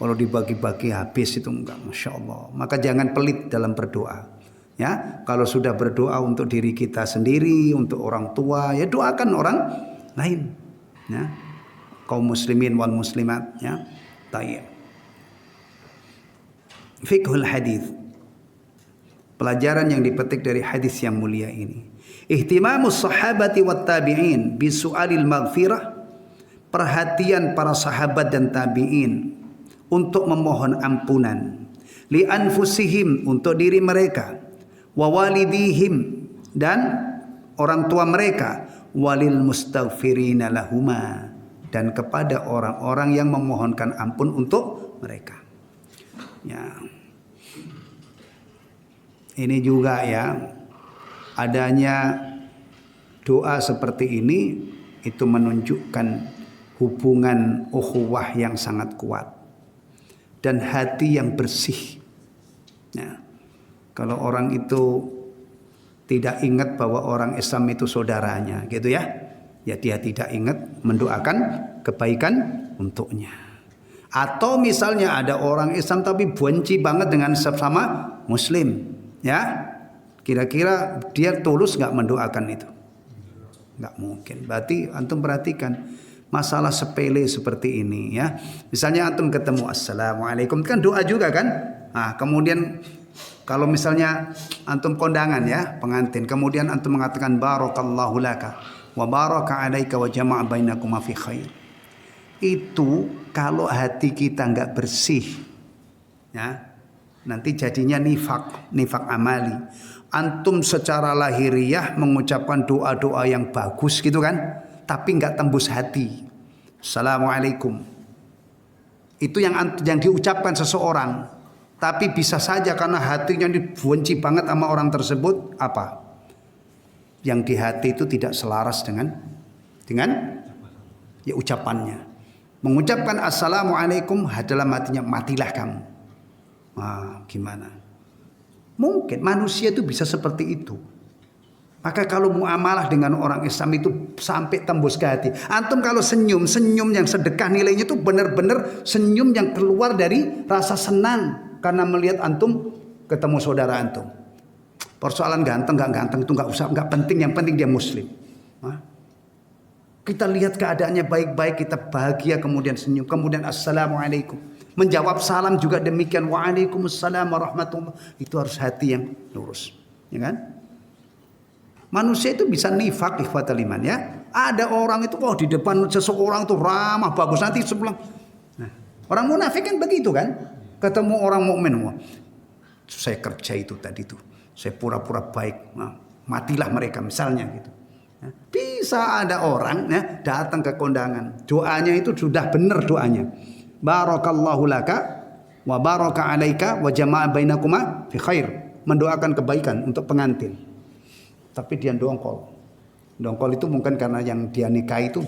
Kalau dibagi-bagi habis itu enggak, Masya Allah. Maka jangan pelit dalam berdoa. Ya, kalau sudah berdoa untuk diri kita sendiri, untuk orang tua, ya doakan orang lain. Ya, kaum muslimin wal muslimat. Ya, tayyib. Fiqhul hadis. Pelajaran yang dipetik dari hadis yang mulia ini. Ihtimamus sahabati wat tabi'in bisu'alil maghfirah. Perhatian para sahabat dan tabi'in untuk memohon ampunan, li anfusihim, untuk diri mereka, wa walidihim, dan orang tua mereka, walil mustaghfirina lahuma, dan kepada orang-orang yang memohonkan ampun untuk mereka. Ya. Ini juga ya, adanya doa seperti ini itu menunjukkan hubungan ukhuwah yang sangat kuat dan hati yang bersih. Ya. Kalau orang itu tidak ingat bahwa orang Islam itu saudaranya, gitu ya, ya dia tidak ingat mendoakan kebaikan untuknya. Atau misalnya ada orang Islam tapi benci banget dengan sesama Muslim, ya, kira-kira dia tulus nggak mendoakan itu? Nggak mungkin. Berarti antum perhatikan. Masalah sepele seperti ini ya. Misalnya antum ketemu assalamualaikum, kan doa juga kan? Nah, kemudian kalau misalnya antum kondangan ya, pengantin, kemudian antum mengatakan barakallahu laka wa baraka alaika wa jama'a bainakuma fi khair. Itu kalau hati kita enggak bersih ya, nanti jadinya nifak amali. Antum secara lahiriah mengucapkan doa-doa yang bagus gitu kan, tapi enggak tembus hati. Assalamualaikum. Itu yang diucapkan seseorang, tapi bisa saja karena hatinya dibenci banget sama orang tersebut, apa? Yang di hati itu tidak selaras dengan Dengan ya ucapannya. Mengucapkan assalamualaikum dalam hatinya, matilah kamu. Gimana? Mungkin manusia itu bisa seperti itu. Maka kalau muamalah dengan orang Islam itu sampai tembus ke hati. Antum kalau senyum yang sedekah nilainya itu benar-benar senyum yang keluar dari rasa senang karena melihat antum ketemu saudara antum. Persoalan ganteng nggak ganteng itu nggak penting, yang penting dia muslim. Kita lihat keadaannya baik-baik, kita bahagia, kemudian senyum, kemudian assalamualaikum. Menjawab salam juga demikian, waalaikumsalam warahmatullah. Itu harus hati yang lurus, ya kan? Manusia itu bisa nifak, ikhwatal iman ya. Ada orang itu di depan seseorang itu ramah bagus, nanti sebelum orang munafik kan begitu kan? Ketemu orang mukmin, saya kerja itu tadi tuh, saya pura-pura baik, matilah mereka misalnya gitu. Bisa ada orang datang ke kondangan, doanya itu sudah benar doanya. Barakallahu laka wa baraka alaika wa jama'a bainakuma fi khair. Mendoakan kebaikan untuk pengantin. Tapi dia dongkol. Dongkol itu mungkin karena yang dia nikahi itu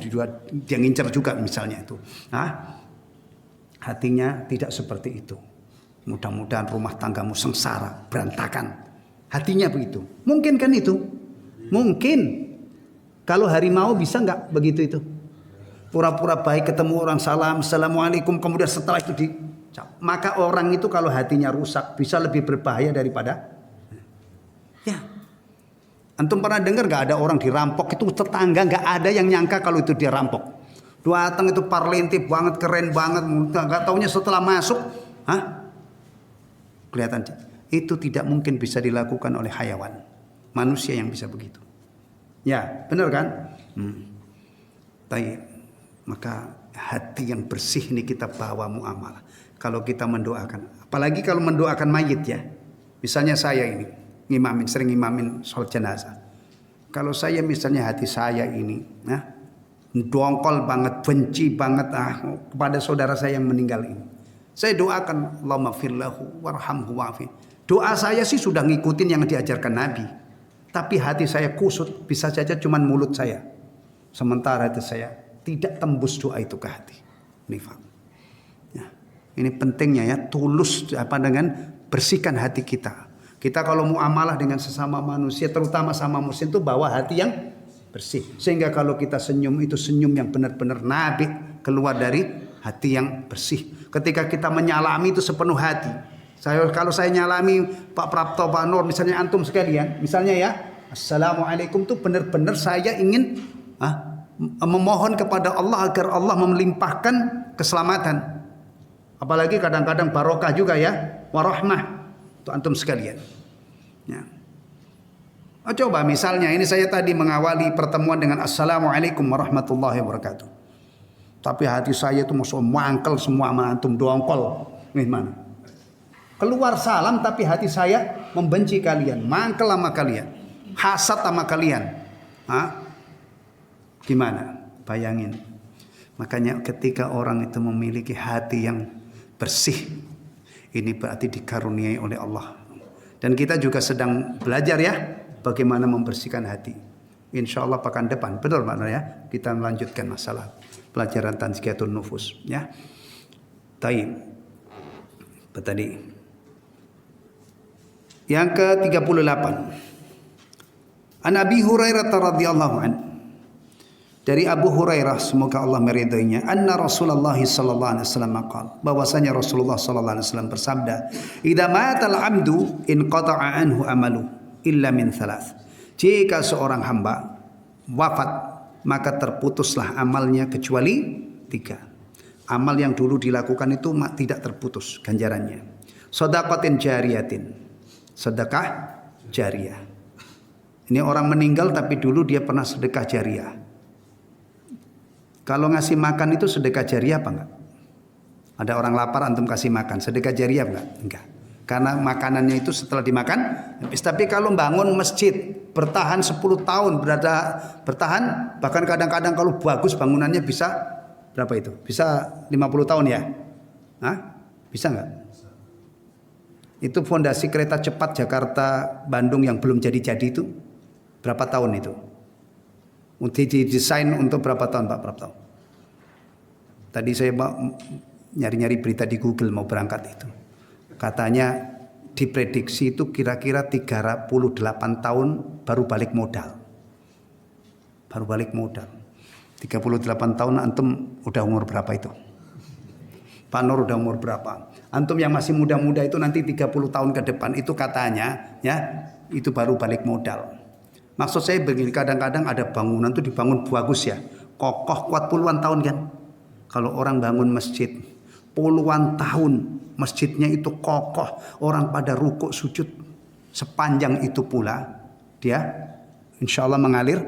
dia ngincer juga misalnya itu. Hatinya tidak seperti itu. Mudah-mudahan rumah tanggamu sengsara, berantakan. Hatinya begitu. Mungkin kan itu? Mungkin. Kalau harimau bisa nggak begitu itu? Pura-pura baik ketemu orang salam, assalamualaikum, kemudian setelah itu maka orang itu kalau hatinya rusak bisa lebih berbahaya daripada Antum pernah dengar gak ada orang dirampok itu tetangga gak ada yang nyangka kalau itu dia rampok. Datang itu parlentip banget, keren banget, gak taunya setelah masuk, kelihatan. Itu tidak mungkin bisa dilakukan oleh hayawan. Manusia yang bisa begitu. Ya, benar kan? Baik. Maka hati yang bersih ini kita bawa muamalah. Kalau kita mendoakan, apalagi kalau mendoakan mayit ya. Misalnya saya ini sering ngimamin sholat jenazah. Kalau saya misalnya hati saya ini dongkol banget, benci banget kepada saudara saya yang meninggal ini, saya doakan Allahumma firlahu warhamhu wa'afi. Doa saya sih sudah ngikutin yang diajarkan Nabi, tapi hati saya kusut, bisa saja cuman mulut saya, sementara hati saya tidak tembus doa itu ke hati. Nifaq. Ini pentingnya ya, tulus dengan bersihkan hati kita. Kita kalau muamalah dengan sesama manusia, terutama sama muslim itu bawa hati yang bersih. Sehingga kalau kita senyum itu senyum yang benar-benar nabi, keluar dari hati yang bersih. Ketika kita menyalami itu sepenuh hati. Kalau saya nyalami Pak Prapto, Pak Nur, misalnya antum sekalian, misalnya ya, assalamualaikum itu benar-benar saya ingin memohon kepada Allah agar Allah melimpahkan keselamatan. Apalagi kadang-kadang barokah juga ya, warahmah. Untuk antum sekalian. Ya. Coba misalnya ini saya tadi mengawali pertemuan dengan assalamualaikum warahmatullahi wabarakatuh. Tapi hati saya itu mau mangkel semua sama antum, dongkol. Gimana? Keluar salam tapi hati saya membenci kalian, mangkel sama kalian, hasad sama kalian. Gimana? Bayangin. Makanya ketika orang itu memiliki hati yang bersih, ini berarti dikaruniai oleh Allah. Dan kita juga sedang belajar ya bagaimana membersihkan hati. Insya Allah pekan depan, betul Pak Nur ya, kita melanjutkan masalah pelajaran tazkiyatun nufus ya. Taib. Tadi. Yang ke-38. An Abi Hurairah radhiyallahu anhu. Dari Abu Hurairah semoga Allah meridainya, anna Rasulullah sallallahu alaihi wasallam qala, bahwasanya Rasulullah sallallahu alaihi wasallam bersabda, idza matal 'abdu in qata'a anhu amalu illa min thalath. Jika seorang hamba wafat maka terputuslah amalnya kecuali 3. Amal yang dulu dilakukan itu tidak terputus ganjarannya. Shadaqatin jariyatin. Sedekah jariyah. Ini orang meninggal tapi dulu dia pernah sedekah jariyah. Kalau ngasih makan itu sedekah jariah apa enggak? Ada orang lapar antum kasih makan, sedekah jariah enggak? Enggak. Karena makanannya itu setelah dimakan habis. Tapi kalau bangun masjid bertahan 10 tahun bertahan, bahkan kadang-kadang kalau bagus bangunannya bisa berapa itu? Bisa 50 tahun ya? Bisa enggak? Itu fondasi kereta cepat Jakarta Bandung yang belum jadi-jadi itu berapa tahun itu? Didesain untuk berapa tahun Pak? Berapa tahun? Tadi saya nyari-nyari berita di Google mau berangkat itu. Katanya diprediksi itu kira-kira 38 tahun baru balik modal. Baru balik modal. 38 tahun antum udah umur berapa itu? Pak Nur udah umur berapa? Antum yang masih muda-muda itu nanti 30 tahun ke depan itu katanya ya itu baru balik modal. Maksud saya begini, kadang-kadang ada bangunan tuh dibangun bagus ya, kokoh kuat puluhan tahun kan. Kalau orang bangun masjid puluhan tahun, masjidnya itu kokoh, orang pada rukuk sujud sepanjang itu pula dia insya Allah mengalir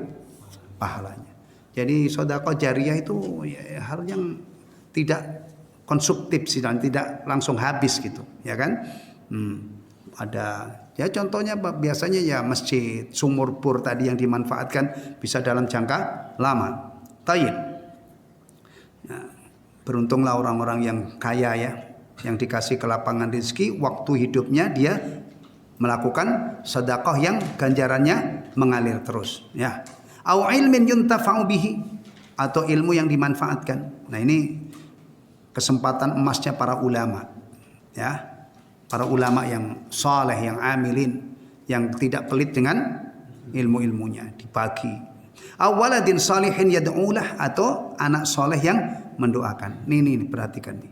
pahalanya. Jadi sedekah jariyah itu ya, hal yang tidak konsumtif sih dan tidak langsung habis gitu, ya kan? Ada ya contohnya biasanya ya masjid, sumur bor tadi yang dimanfaatkan bisa dalam jangka lama. Tayyib. Ya, beruntunglah orang-orang yang kaya ya, yang dikasih kelapangan rezeki, waktu hidupnya dia melakukan sedekah yang ganjarannya mengalir terus, ya. Au ilmin yuntafa'u bihi, atau ilmu yang dimanfaatkan. Nah, ini kesempatan emasnya para ulama, ya. Para ulama yang saleh, yang amilin, yang tidak pelit dengan ilmu-ilmunya dibagi. Awaladin salihin yad'ulah, atau anak soleh yang mendoakan. Nih perhatikan nih.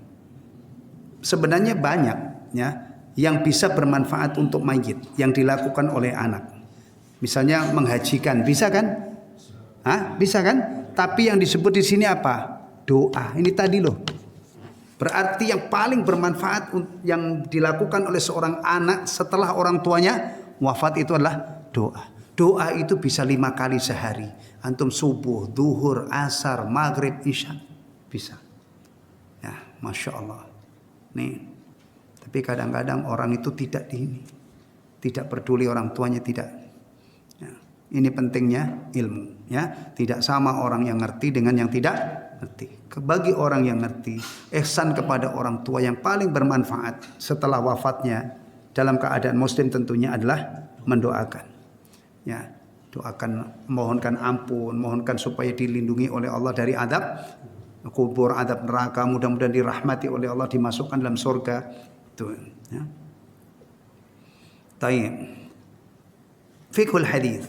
Sebenarnya banyak ya yang bisa bermanfaat untuk mayit yang dilakukan oleh anak. Misalnya menghajikan, bisa kan? Bisa kan? Tapi yang disebut di sini apa? Doa. Ini tadi loh. Berarti yang paling bermanfaat yang dilakukan oleh seorang anak setelah orang tuanya wafat itu adalah doa. Doa itu bisa 5 kali sehari. Antum subuh, duhur, asar, maghrib, isya. Bisa. Ya, Masya Allah. Nih. Tapi kadang-kadang orang itu tidak tidak peduli orang tuanya, tidak. Ya. Ini pentingnya ilmu. Ya, tidak sama orang yang ngerti dengan yang tidak ngerti. Bagi orang yang ngerti, ihsan kepada orang tua yang paling bermanfaat setelah wafatnya dalam keadaan muslim tentunya adalah mendoakan. Ya, doakan, mohonkan ampun, mohonkan supaya dilindungi oleh Allah dari adab kubur, adab neraka, mudah-mudahan dirahmati oleh Allah, dimasukkan dalam surga. Itu ya. Tayyib. Fiqhul hadis.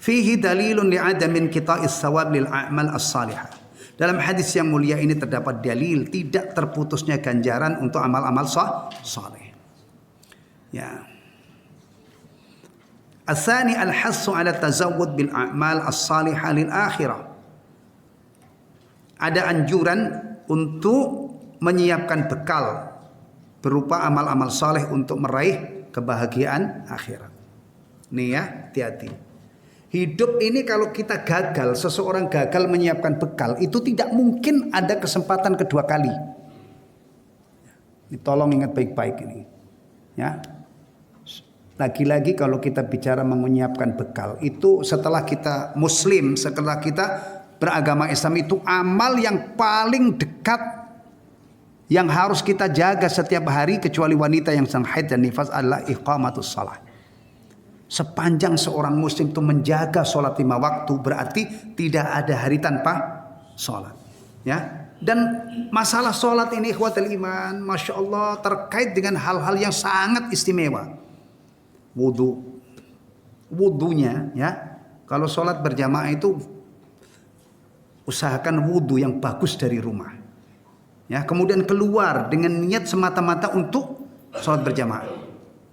Fihi dalilun li'adamin qita'is thawab lil a'mal as-salihah. Dalam hadis yang mulia ini terdapat dalil tidak terputusnya ganjaran untuk amal-amal saleh. Ya. Asani al-hassu ala tazawwud bil a'mal as-salihah lil akhirah. Ada anjuran untuk menyiapkan bekal berupa amal-amal saleh untuk meraih kebahagiaan akhirat. Nih ya, hati-hati. Hidup ini kalau kita gagal, seseorang gagal menyiapkan bekal, itu tidak mungkin ada kesempatan kedua kali. Ini tolong ingat baik-baik ini. Ya. Lagi-lagi kalau kita bicara menyiapkan bekal, itu setelah kita muslim, setelah kita beragama Islam, itu amal yang paling dekat yang harus kita jaga setiap hari kecuali wanita yang sedang haid dan nifas adalah iqamatus shalah. Sepanjang seorang muslim itu menjaga sholat 5 waktu, berarti tidak ada hari tanpa sholat. Ya. Dan masalah sholat ini ikhwatul iman, Masya Allah, terkait dengan hal-hal yang sangat istimewa. Wudunya ya. Kalau sholat berjamaah itu usahakan wudu yang bagus dari rumah. Ya, kemudian keluar dengan niat semata-mata untuk sholat berjamaah,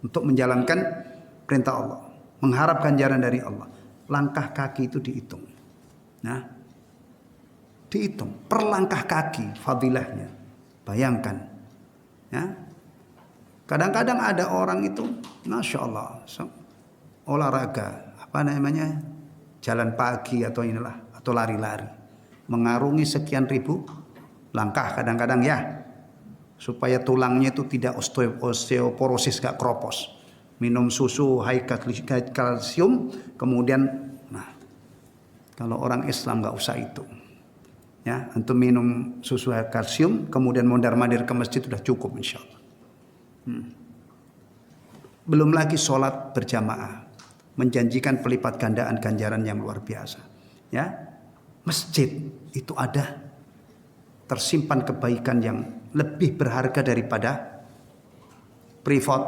untuk menjalankan perintah Allah, mengharap ganjaran dari Allah. Langkah kaki itu dihitung. Nah, dihitung per langkah kaki fadilahnya. Bayangkan. Ya. Kadang-kadang ada orang itu, Masya Allah, olahraga, apa namanya, jalan pagi atau inilah, atau lari-lari, mengarungi sekian ribu langkah kadang-kadang ya, supaya tulangnya itu tidak osteoporosis, gak kropos. Minum susu high kalsium, kemudian, nah, kalau orang Islam gak usah itu. Ya, untuk minum susu high kalsium, kemudian mondar-mandir ke masjid sudah cukup insya Allah. Belum lagi sholat berjamaah. menjanjikan pelipat gandaan ganjaran yang luar biasa. Ya, masjid itu ada tersimpan kebaikan yang lebih berharga daripada privat,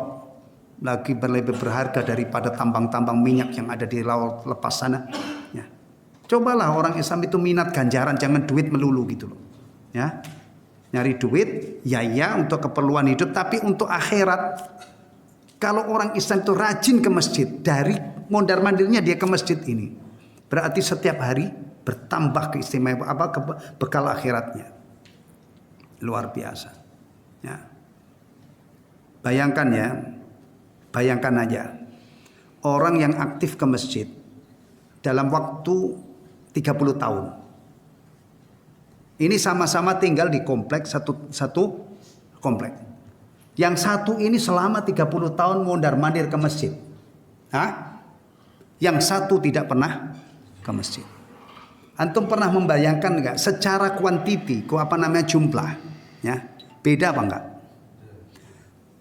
lagi lebih berharga daripada tambang-tambang minyak yang ada di laut lepas sana. Ya. Cobalah orang Islam itu minat ganjaran, jangan duit melulu gitu loh. Ya, nyari duit, ya untuk keperluan hidup, tapi untuk akhirat. Kalau orang Islam itu rajin ke masjid, dari mondar mandirnya dia ke masjid ini, berarti setiap hari bertambah keistimewaan bekal akhiratnya. Luar biasa. Ya. Bayangkan ya, bayangkan aja orang yang aktif ke masjid dalam waktu 30 tahun. Ini sama-sama tinggal di kompleks satu kompleks. Yang satu ini selama 30 tahun mondar-mandir ke masjid. Hah? Yang satu tidak pernah ke masjid. Antum pernah membayangkan enggak secara kuantiti, jumlah, ya, beda apa enggak?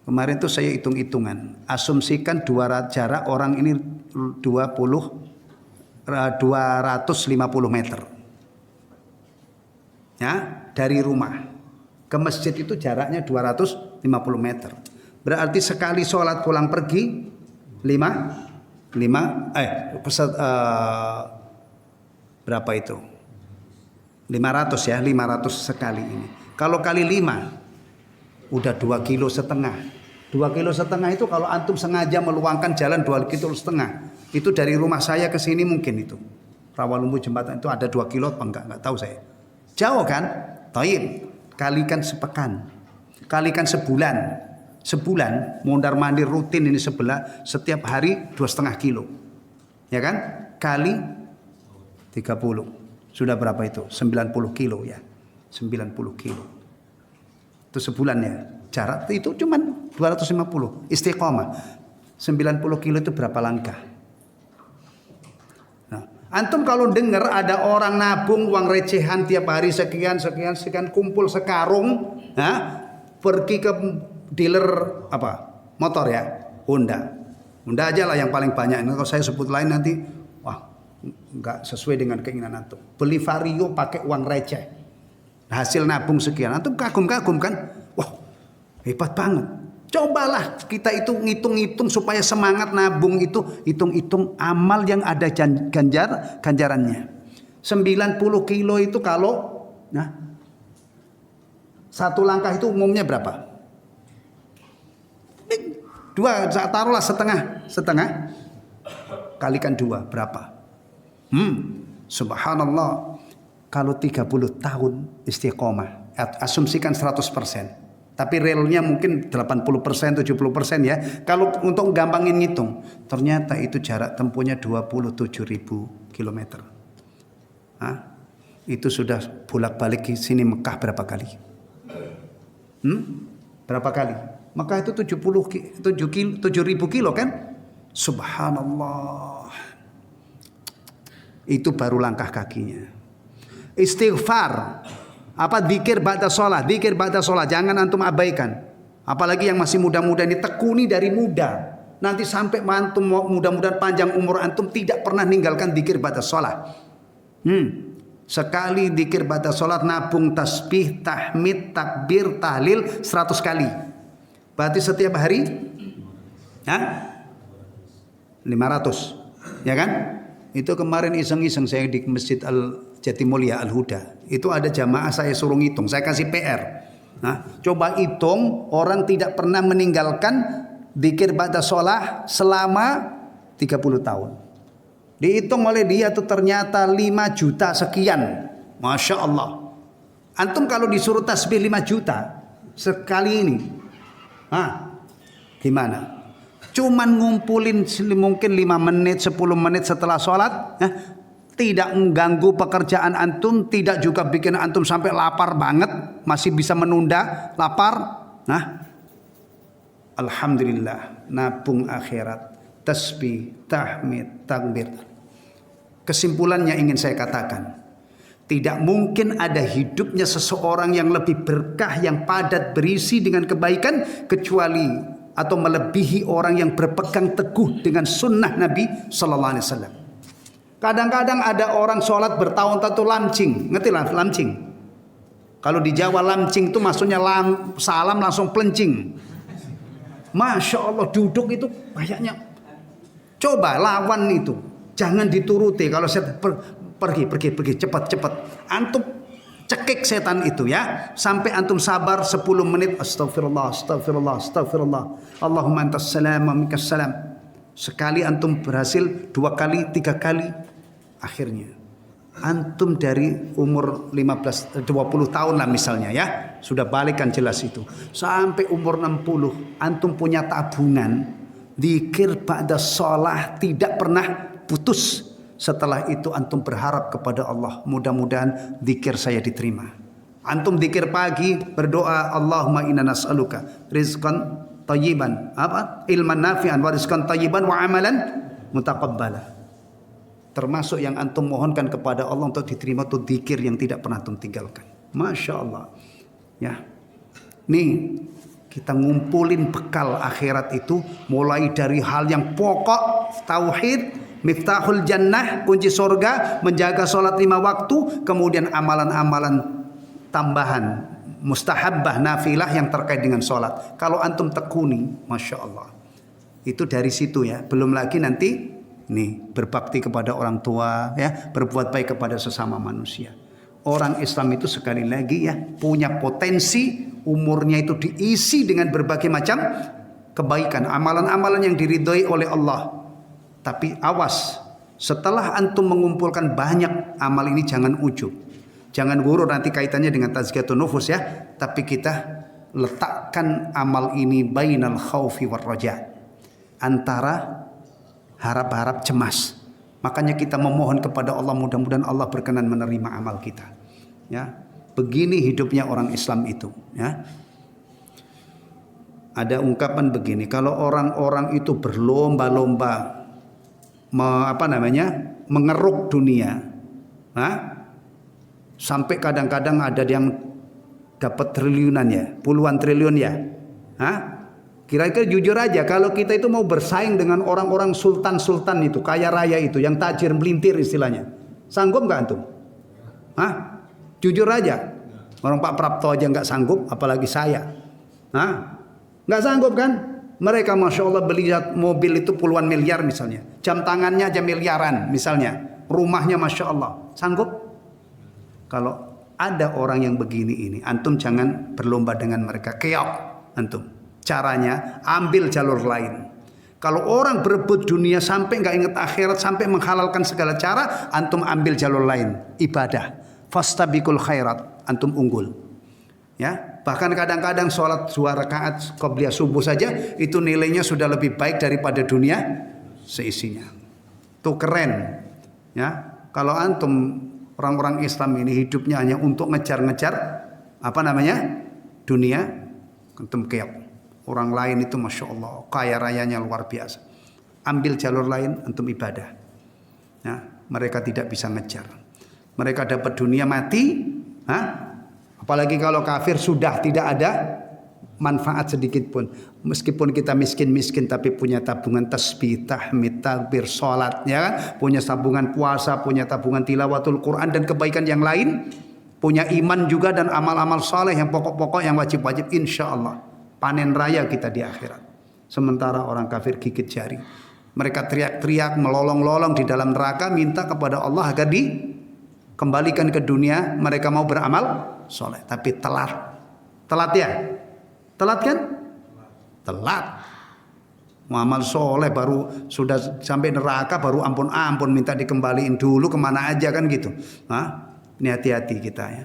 Kemarin tuh saya hitung-hitungan, asumsikan jarak orang ini 250 meter. Ya, dari rumah ke masjid itu jaraknya 250 meter. Berarti sekali sholat pulang pergi 5 berapa itu? 500 ya, 500 sekali ini. Kalau kali 5 udah 2,5 kilo. 2,5 kilo itu kalau antum sengaja meluangkan jalan 2,5 kilo, itu dari rumah saya ke sini mungkin itu. Rawalumbu jembatan itu ada 2 kilo apa enggak tahu saya. Jauh kan? Taib. Kalikan sepekan. Kalikan sebulan. Sebulan mondar-mandir rutin ini setiap hari 2,5 kilo. Ya kan? Kali 30. Sudah berapa itu? 90 kilo ya. 90 kilo. Itu sebulan ya. Jarak itu cuma 250. Istiqomah. 90 kilo itu berapa langkah? Nah, antum kalau dengar ada orang nabung uang recehan tiap hari sekian kumpul sekarung, pergi ke dealer motor ya, Honda aja lah yang paling banyak. Kalau saya sebut lain nanti nggak sesuai dengan keinginan antum. Beli Vario pakai uang receh, hasil nabung sekian, antum kagum-kagum kan? Wah, hebat banget. Cobalah kita itu ngitung-ngitung supaya semangat nabung itu, hitung-hitung amal yang ada ganjarannya. 90 kilo itu kalau satu langkah itu umumnya berapa? Taruhlah setengah kalikan 2 berapa? Subhanallah. Kalau 30 tahun istiqomah, asumsikan 100%. Tapi realnya mungkin 80%, 70% ya. Kalau untuk gampangin ngitung, ternyata itu jarak tempuhnya 27.000 kilometer. Itu sudah bolak-balik ke sini Mekah berapa kali? Berapa kali? Mekah itu 7.000 kilo kan? Subhanallah. Itu baru langkah kakinya. Istighfar. Zikir ba'da sholat, jangan antum abaikan. Apalagi yang masih muda-muda ini, tekuni dari muda. Nanti sampai antum mudah-mudahan panjang umur antum tidak pernah ninggalkan zikir ba'da sholat. Sekali zikir ba'da sholat nabung tasbih, tahmid, takbir, tahlil 100 kali. Berarti setiap hari 500, ya kan? Itu kemarin iseng-iseng saya di Masjid Jatimulya Al-Huda. Itu ada jamaah saya suruh ngitung, saya kasih PR. Coba hitung orang tidak pernah meninggalkan zikir ba'da sholat selama 30 tahun. Dihitung oleh dia tuh ternyata 5 juta sekian. Masya Allah. Antum kalau disuruh tasbih 5 juta sekali ini, gimana? Cuman ngumpulin mungkin 5 menit, 10 menit setelah sholat, tidak mengganggu pekerjaan antum, tidak juga bikin antum sampai lapar banget, masih bisa menunda lapar. Alhamdulillah, nabung akhirat, tasbih, tahmid, takbir. Kesimpulannya ingin saya katakan, tidak mungkin ada hidupnya seseorang yang lebih berkah, yang padat berisi dengan kebaikan kecuali atau melebihi orang yang berpegang teguh dengan sunnah Nabi Sallallahu Alaihi Wasallam. Kadang-kadang ada orang sholat bertahun-tahun tuh lamcing, ngerti lah lamcing? Kalau di Jawa lamcing itu maksudnya salam langsung pelencing. Masya Allah duduk itu kayaknya. Coba lawan itu, jangan dituruti. Kalau saya pergi cepat. Antum cekik setan itu ya, sampai antum sabar 10 menit. Astagfirullah. Allahumma antas salam wa minkas salam. Sekali antum berhasil, 2 kali, 3 kali, akhirnya antum dari umur 20 tahun lah misalnya ya, sudah balikan jelas itu, sampai umur 60 antum punya tabungan zikir ba'da shalah tidak pernah putus. Setelah itu antum berharap kepada Allah, mudah-mudahan zikir saya diterima. Antum zikir pagi berdoa, Allahumma inna nas'aluka rizqan tayyiban, ilman nafi'an wa rizqan tayyiban wa amalan mutaqabbala. Termasuk yang antum mohonkan kepada Allah untuk diterima itu zikir yang tidak pernah antum tinggalkan. Masya Allah. Ya. Nih kita ngumpulin bekal akhirat itu mulai dari hal yang pokok, tauhid, miftahul jannah, kunci surga, menjaga sholat 5 waktu, kemudian amalan-amalan tambahan, mustahabbah, nafilah yang terkait dengan sholat. Kalau antum tekuni, Masya Allah. Itu dari situ ya. Belum lagi nanti nih berbakti kepada orang tua ya, berbuat baik kepada sesama manusia. Orang Islam itu sekali lagi ya punya potensi, umurnya itu diisi dengan berbagai macam kebaikan, amalan-amalan yang diridhoi oleh Allah. Tapi awas, setelah antum mengumpulkan banyak amal ini jangan ujub, jangan gurur, nanti kaitannya dengan tazkiyatun nufus ya. Tapi kita letakkan amal ini bainal khaufi war raja, antara harap-harap cemas. Makanya kita memohon kepada Allah, mudah-mudahan Allah berkenan menerima amal kita. Ya, begini hidupnya orang Islam itu. Ya, ada ungkapan begini, kalau orang-orang itu berlomba-lomba mengeruk dunia, sampai kadang-kadang ada yang dapat triliunan ya, puluhan triliun ya. Kira-kira jujur aja, kalau kita itu mau bersaing dengan orang-orang sultan-sultan itu, kaya raya itu, yang tajir melintir istilahnya, sanggup nggak antum? Jujur aja, orang Pak Prapto aja nggak sanggup, apalagi saya. Nggak sanggup kan? Mereka Masya Allah beli mobil itu puluhan miliar misalnya, jam tangannya aja miliaran misalnya, rumahnya Masya Allah, sanggup? Kalau ada orang yang begini ini, antum jangan berlomba dengan mereka, keok antum. Caranya ambil jalur lain. Kalau orang berebut dunia sampai nggak ingat akhirat, sampai menghalalkan segala cara, antum ambil jalur lain, ibadah. Fastabiqul khairat, antum unggul. Ya, bahkan kadang-kadang sholat 2 rakaat qobliyah subuh saja itu nilainya sudah lebih baik daripada dunia seisinya. Itu keren. Ya, kalau antum orang-orang Islam ini hidupnya hanya untuk ngejar-ngejar dunia, antum keok. Orang lain itu Masya Allah kaya rayanya luar biasa. Ambil jalur lain, antum ibadah. Ya, mereka tidak bisa ngejar. Mereka dapat dunia mati. Apalagi kalau kafir sudah tidak ada manfaat sedikit pun. Meskipun kita miskin-miskin tapi punya tabungan tasbih, tahmid, takbir, sholat, ya kan? Punya tabungan puasa, punya tabungan tilawatul Quran dan kebaikan yang lain. Punya iman juga dan amal-amal soleh yang pokok-pokok yang wajib-wajib, insya Allah panen raya kita di akhirat. Sementara orang kafir gigit jari. Mereka teriak-teriak, melolong-lolong di dalam neraka, minta kepada Allah agar dikembalikan ke dunia. Mereka mau beramal soleh, tapi telat. Telat ya? Telat kan? Telat. Muamal soleh baru sudah sampai neraka, baru ampun-ampun minta dikembaliin dulu kemana aja kan gitu. Ini hati-hati kita ya.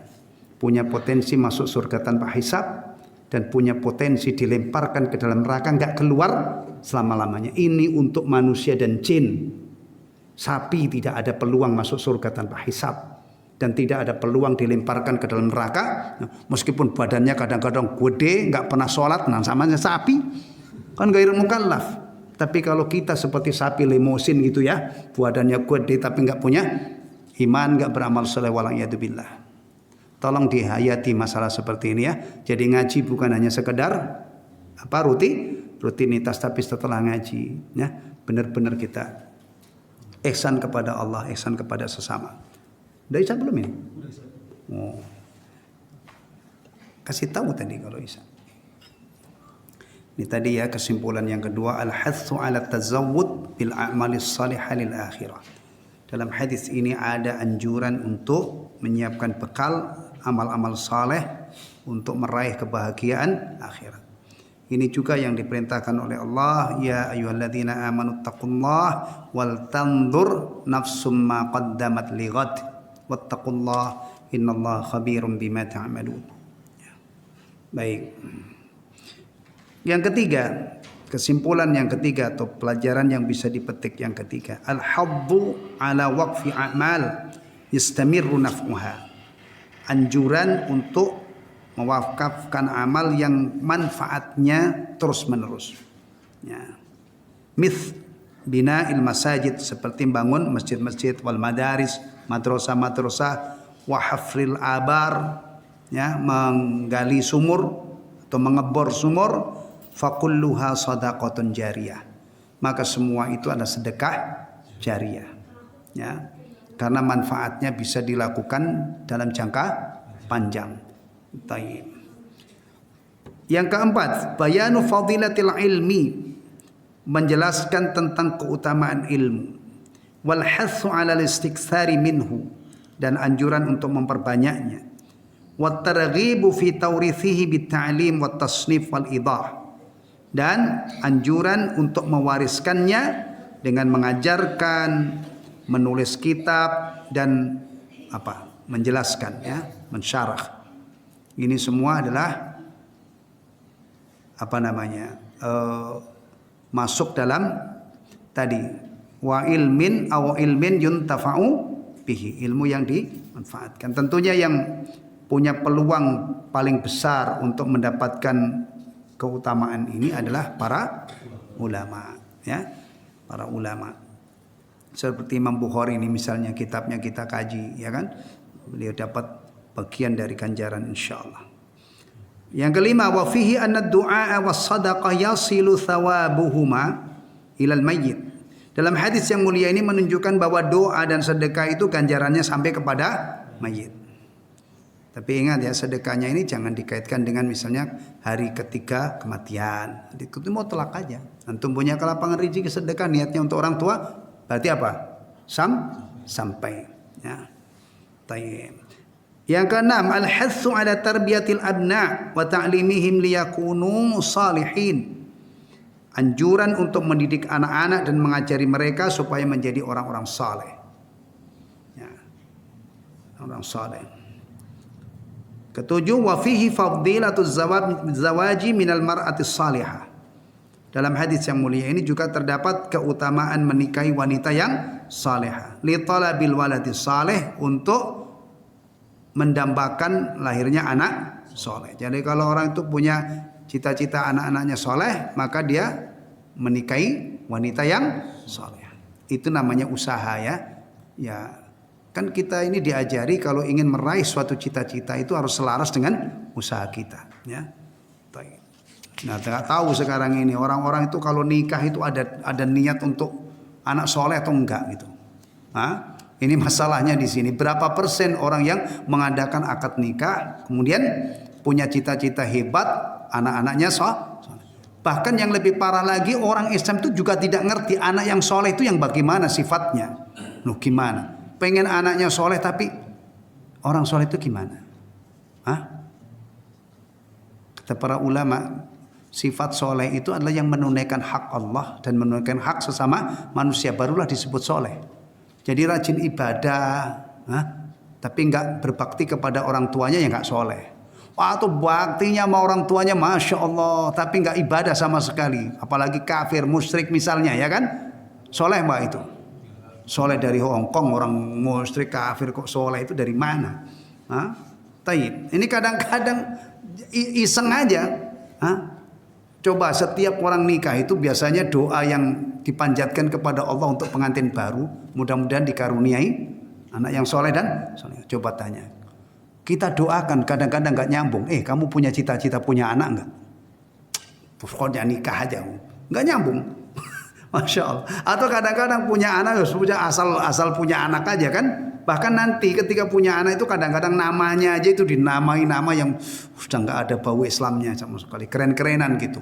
Punya potensi masuk surga tanpa hisab, dan punya potensi dilemparkan ke dalam neraka nggak keluar selama-lamanya. Ini untuk manusia dan jin. Sapi tidak ada peluang masuk surga tanpa hisab, dan tidak ada peluang dilemparkan ke dalam neraka. Meskipun badannya kadang-kadang gede, nggak pernah sholat, samanya sapi kan ghairul mukallaf. Tapi kalau kita seperti sapi lemosin gitu ya, badannya gede tapi nggak punya iman, nggak beramal saleh, wala'iyadzubillah. Tolong dihayati masalah seperti ini ya. Jadi ngaji bukan hanya sekedar rutinitas, tapi setelah ngaji ya benar-benar kita ihsan kepada Allah, ihsan kepada sesama. Udah ihsan belum ini? Oh. Kasih tahu tadi kalau ihsan. Ini tadi ya kesimpulan yang kedua, al-hathu ala tazawwud bil a'malis salihah lil akhirah. Dalam hadis ini ada anjuran untuk menyiapkan bekal amal-amal saleh untuk meraih kebahagiaan akhirat. Ini juga yang diperintahkan oleh Allah, ya ayyuhalladzina amanu taqullaha wal tanzur nafsum ma qaddamat lighad wattaqullaha innallaha khabirum bima ta'malun. Baik. Yang ketiga, kesimpulan yang ketiga atau pelajaran yang bisa dipetik yang ketiga, al-haddu ala waqfi a'mal yastamirru naf'uha. Anjuran untuk mewakafkan amal yang manfaatnya terus-menerus. Ya. Mith bina'il masajid, seperti bangun masjid-masjid, wal madaris, madrasah-madrasah, wa hafril abar, ya, menggali sumur atau mengebor sumur, fakulluha sadaqatun jariyah, maka semua itu adalah sedekah jariyah ya, karena manfaatnya bisa dilakukan dalam jangka panjang. Taib. Yang keempat, bayanu fadilatil ilmi, menjelaskan tentang keutamaan ilmu, wal hathu 'ala al-istiktsari minhu, dan anjuran untuk memperbanyaknya, wat targhibu fi tawrithihi bit ta'lim wat tasnif wal idah, dan anjuran untuk mewariskannya dengan mengajarkan, menulis kitab dan menjelaskan ya, mensyarah. Ini semua adalah masuk dalam tadi wa ilmin aw ilmin yuntafa'u bihi, ilmu yang dimanfaatkan. Tentunya yang punya peluang paling besar untuk mendapatkan keutamaan ini adalah para ulama ya, para ulama. Seperti Imam Bukhari ini misalnya, kitabnya kita kaji ya kan, beliau dapat bagian dari ganjaran insyaallah. Yang kelima, wa fihi anna ad-du'a was sadaqah yasilu thawabuhuma ilal mayyit. Dalam hadis yang mulia ini menunjukkan bahwa doa dan sedekah itu ganjarannya sampai kepada mayit. Tapi ingat ya, sedekahnya ini jangan dikaitkan dengan misalnya hari ketiga kematian. Itu mau telak aja. Antum punya kelapangan rezeki sedekah, niatnya untuk orang tua, berarti apa? Sampai. Ya. Tayyib. Yang keenam, al-hathu ala tarbiyatil abna wa ta'limihim liyakunu salihin. Anjuran untuk mendidik anak-anak dan mengajari mereka supaya menjadi orang-orang saleh. Ya. Orang saleh. Ketujuh, wa fihi fadilatuz zawaji minal mar'atis salihah. Dalam hadis yang mulia ini juga terdapat keutamaan menikahi wanita yang salihah. Li talabil waladis salih, untuk mendambakan lahirnya anak soleh. Jadi kalau orang itu punya cita-cita anak-anaknya soleh, maka dia menikahi wanita yang soleh. Itu namanya usaha ya. Ya. Kan kita ini diajari kalau ingin meraih suatu cita-cita itu harus selaras dengan usaha kita ya. Nah, tidak tahu sekarang ini orang-orang itu kalau nikah itu ada niat untuk anak soleh atau enggak gitu. Hah? Ini masalahnya di sini. Berapa persen orang yang mengadakan akad nikah kemudian punya cita-cita hebat, anak-anaknya soleh. Bahkan yang lebih parah lagi, orang Islam itu juga tidak ngerti anak yang soleh itu yang bagaimana sifatnya. Loh gimana? Pengen anaknya soleh, tapi orang soleh itu gimana? Hah? Kata para ulama, sifat soleh itu adalah yang menunaikan hak Allah dan menunaikan hak sesama manusia, barulah disebut soleh. Jadi rajin ibadah, tapi enggak berbakti kepada orang tuanya, ya enggak soleh. Atau baktinya sama orang tuanya Masya Allah, tapi enggak ibadah sama sekali. Apalagi kafir, musyrik misalnya, ya kan? Soleh mbak itu. Soleh dari Hongkong, orang musyrik kafir kok soleh itu dari mana? Taib. Ini kadang-kadang iseng aja. Coba setiap orang nikah itu biasanya doa yang dipanjatkan kepada Allah untuk pengantin baru, mudah-mudahan dikaruniai anak yang soleh dan soleh. Coba tanya. Kita doakan kadang-kadang nggak nyambung. Kamu punya cita-cita punya anak nggak? pokoknya nikah aja, nggak nyambung. Masya Allah. Atau kadang-kadang punya anak, sudah asal punya anak aja kan. Bahkan nanti ketika punya anak itu kadang-kadang namanya aja itu dinamai nama yang sudah nggak ada bau Islamnya sama sekali, keren-kerenan gitu.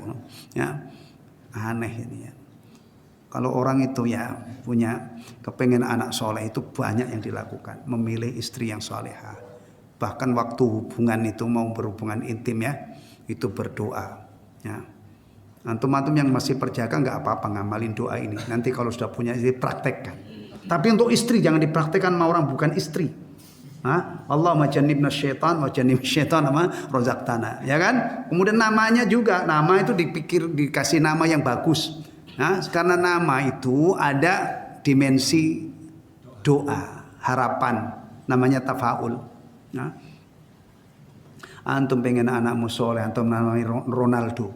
Ya, aneh ini ya. Kalau orang itu ya punya kepengen anak soleh itu banyak yang dilakukan, memilih istri yang solehah. Bahkan waktu hubungan itu mau berhubungan intim ya, itu berdoa. Ya. Antum-antum yang masih perjaka nggak apa-apa ngamalin doa ini. Nanti kalau sudah punya istri praktekkan. Tapi untuk istri jangan dipraktekkan sama orang bukan istri. Allahumma jannibna syaitan wa jannib syaitan sama rozaqtana. Ya kan? Kemudian namanya juga, nama itu dikasih nama yang bagus. Karena nama itu ada dimensi doa, harapan. Namanya tafaul. Antum pengen anakmu soleh, antum namanya Ronaldo.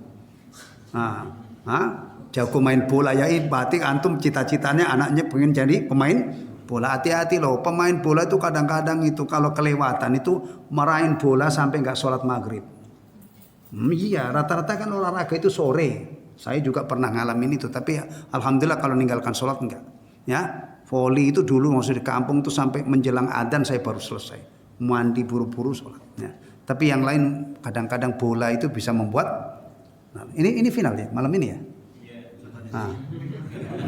Jago main bola ya, berarti antum cita-citanya anaknya pengen jadi pemain bola. Hati-hati loh, pemain bola itu kadang-kadang itu kalau kelewatan itu marahin bola sampai nggak sholat maghrib. Iya, rata-rata kan olahraga itu sore. Saya juga pernah ngalamin itu, tapi alhamdulillah kalau ninggalkan sholat enggak. Ya, voli itu dulu maksud di kampung tuh sampai menjelang adzan saya baru selesai. Mandi buru-buru sholat. Ya. Tapi yang lain kadang-kadang bola itu bisa membuat. Nah, ini final ya malam ini ya.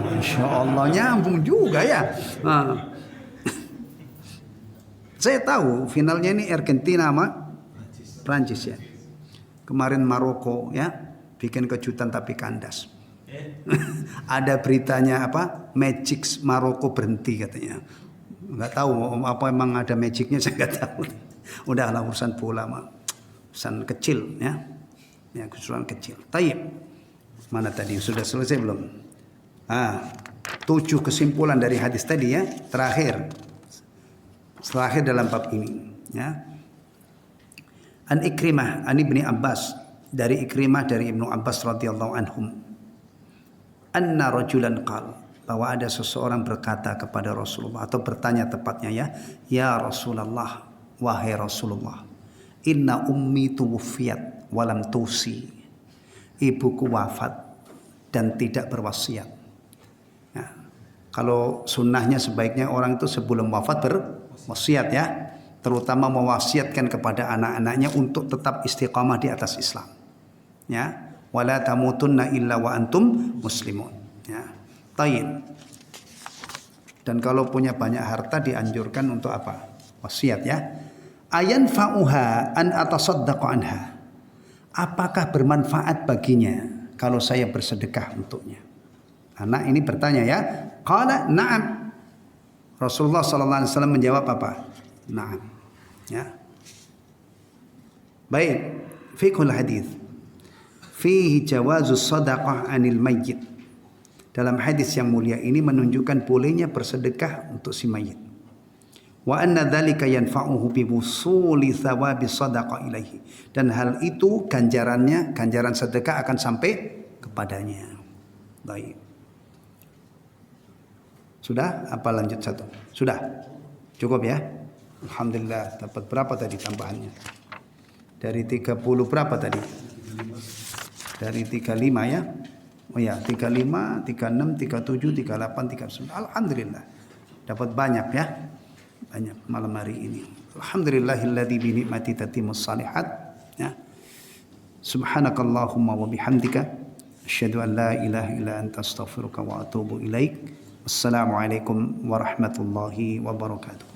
Masya Allah nyambung juga ya. Saya tahu finalnya ini Argentina sama Prancis ya. Kemarin Maroko ya bikin kejutan tapi kandas. Ada beritanya apa? Magic Maroko berhenti katanya. Nggak tahu apa emang ada magicnya saya nggak tahu. Udahlah urusan bola mah urusan kecil ya. Ya, kesulitan kecil. Taib. Mana tadi? Sudah selesai belum? 7 kesimpulan dari hadis tadi ya. Terakhir dalam bab ini. Ya. An Ikrimah, an Ibni Abbas. Dari Ikrimah dari Ibnu Abbas radhiyallahu anhum. Anna rajulan qala. Bahwa ada seseorang berkata kepada Rasulullah. Atau bertanya tepatnya ya. Ya Rasulullah. Wahai Rasulullah. Inna ummi tuwfiyat walam tusi, ibuku wafat dan tidak berwasiat. Ya. Kalau sunnahnya sebaiknya orang itu sebelum wafat berwasiat ya, terutama mewasiatkan kepada anak-anaknya untuk tetap istiqamah di atas Islam. Ya, wala tamutunna illa wa antum muslimun. Ya, tayin. Dan kalau punya banyak harta dianjurkan untuk apa? Wasiat ya. Ayan fa'uha an atasaddaqa anha. Apakah bermanfaat baginya kalau saya bersedekah untuknya? Anak ini bertanya ya. Qala na'am. Rasulullah sallallahu alaihi wasallam menjawab apa? Na'am. Ya. Baik, fiqhul hadis. Fihi jawazus sadaqah 'anil mayyit. Dalam hadis yang mulia ini menunjukkan bolehnya bersedekah untuk si mayit. Wa anna dzalika yanfa'uhu bi wusuli thawabi shadaqah ilaihi, dan hal itu ganjaran sedekah akan sampai kepadanya. Baik. Sudah apa lanjut satu? Sudah. Cukup ya? Alhamdulillah. Dapat berapa tadi tambahannya? Dari 30 berapa tadi? Dari 35 ya. Oh ya, 35, 36, 37, 38, 39. Alhamdulillah. Dapat banyak ya. Banyak malam hari ini. Alhamdulillahilladzi bi ni'mati tatimmus shalihat. Ya. Subhanakallahumma wa bihamdika asyhadu an la ilaha illa anta astaghfiruka wa atubu ilaik. Wassalamualaikum warahmatullahi wabarakatuh.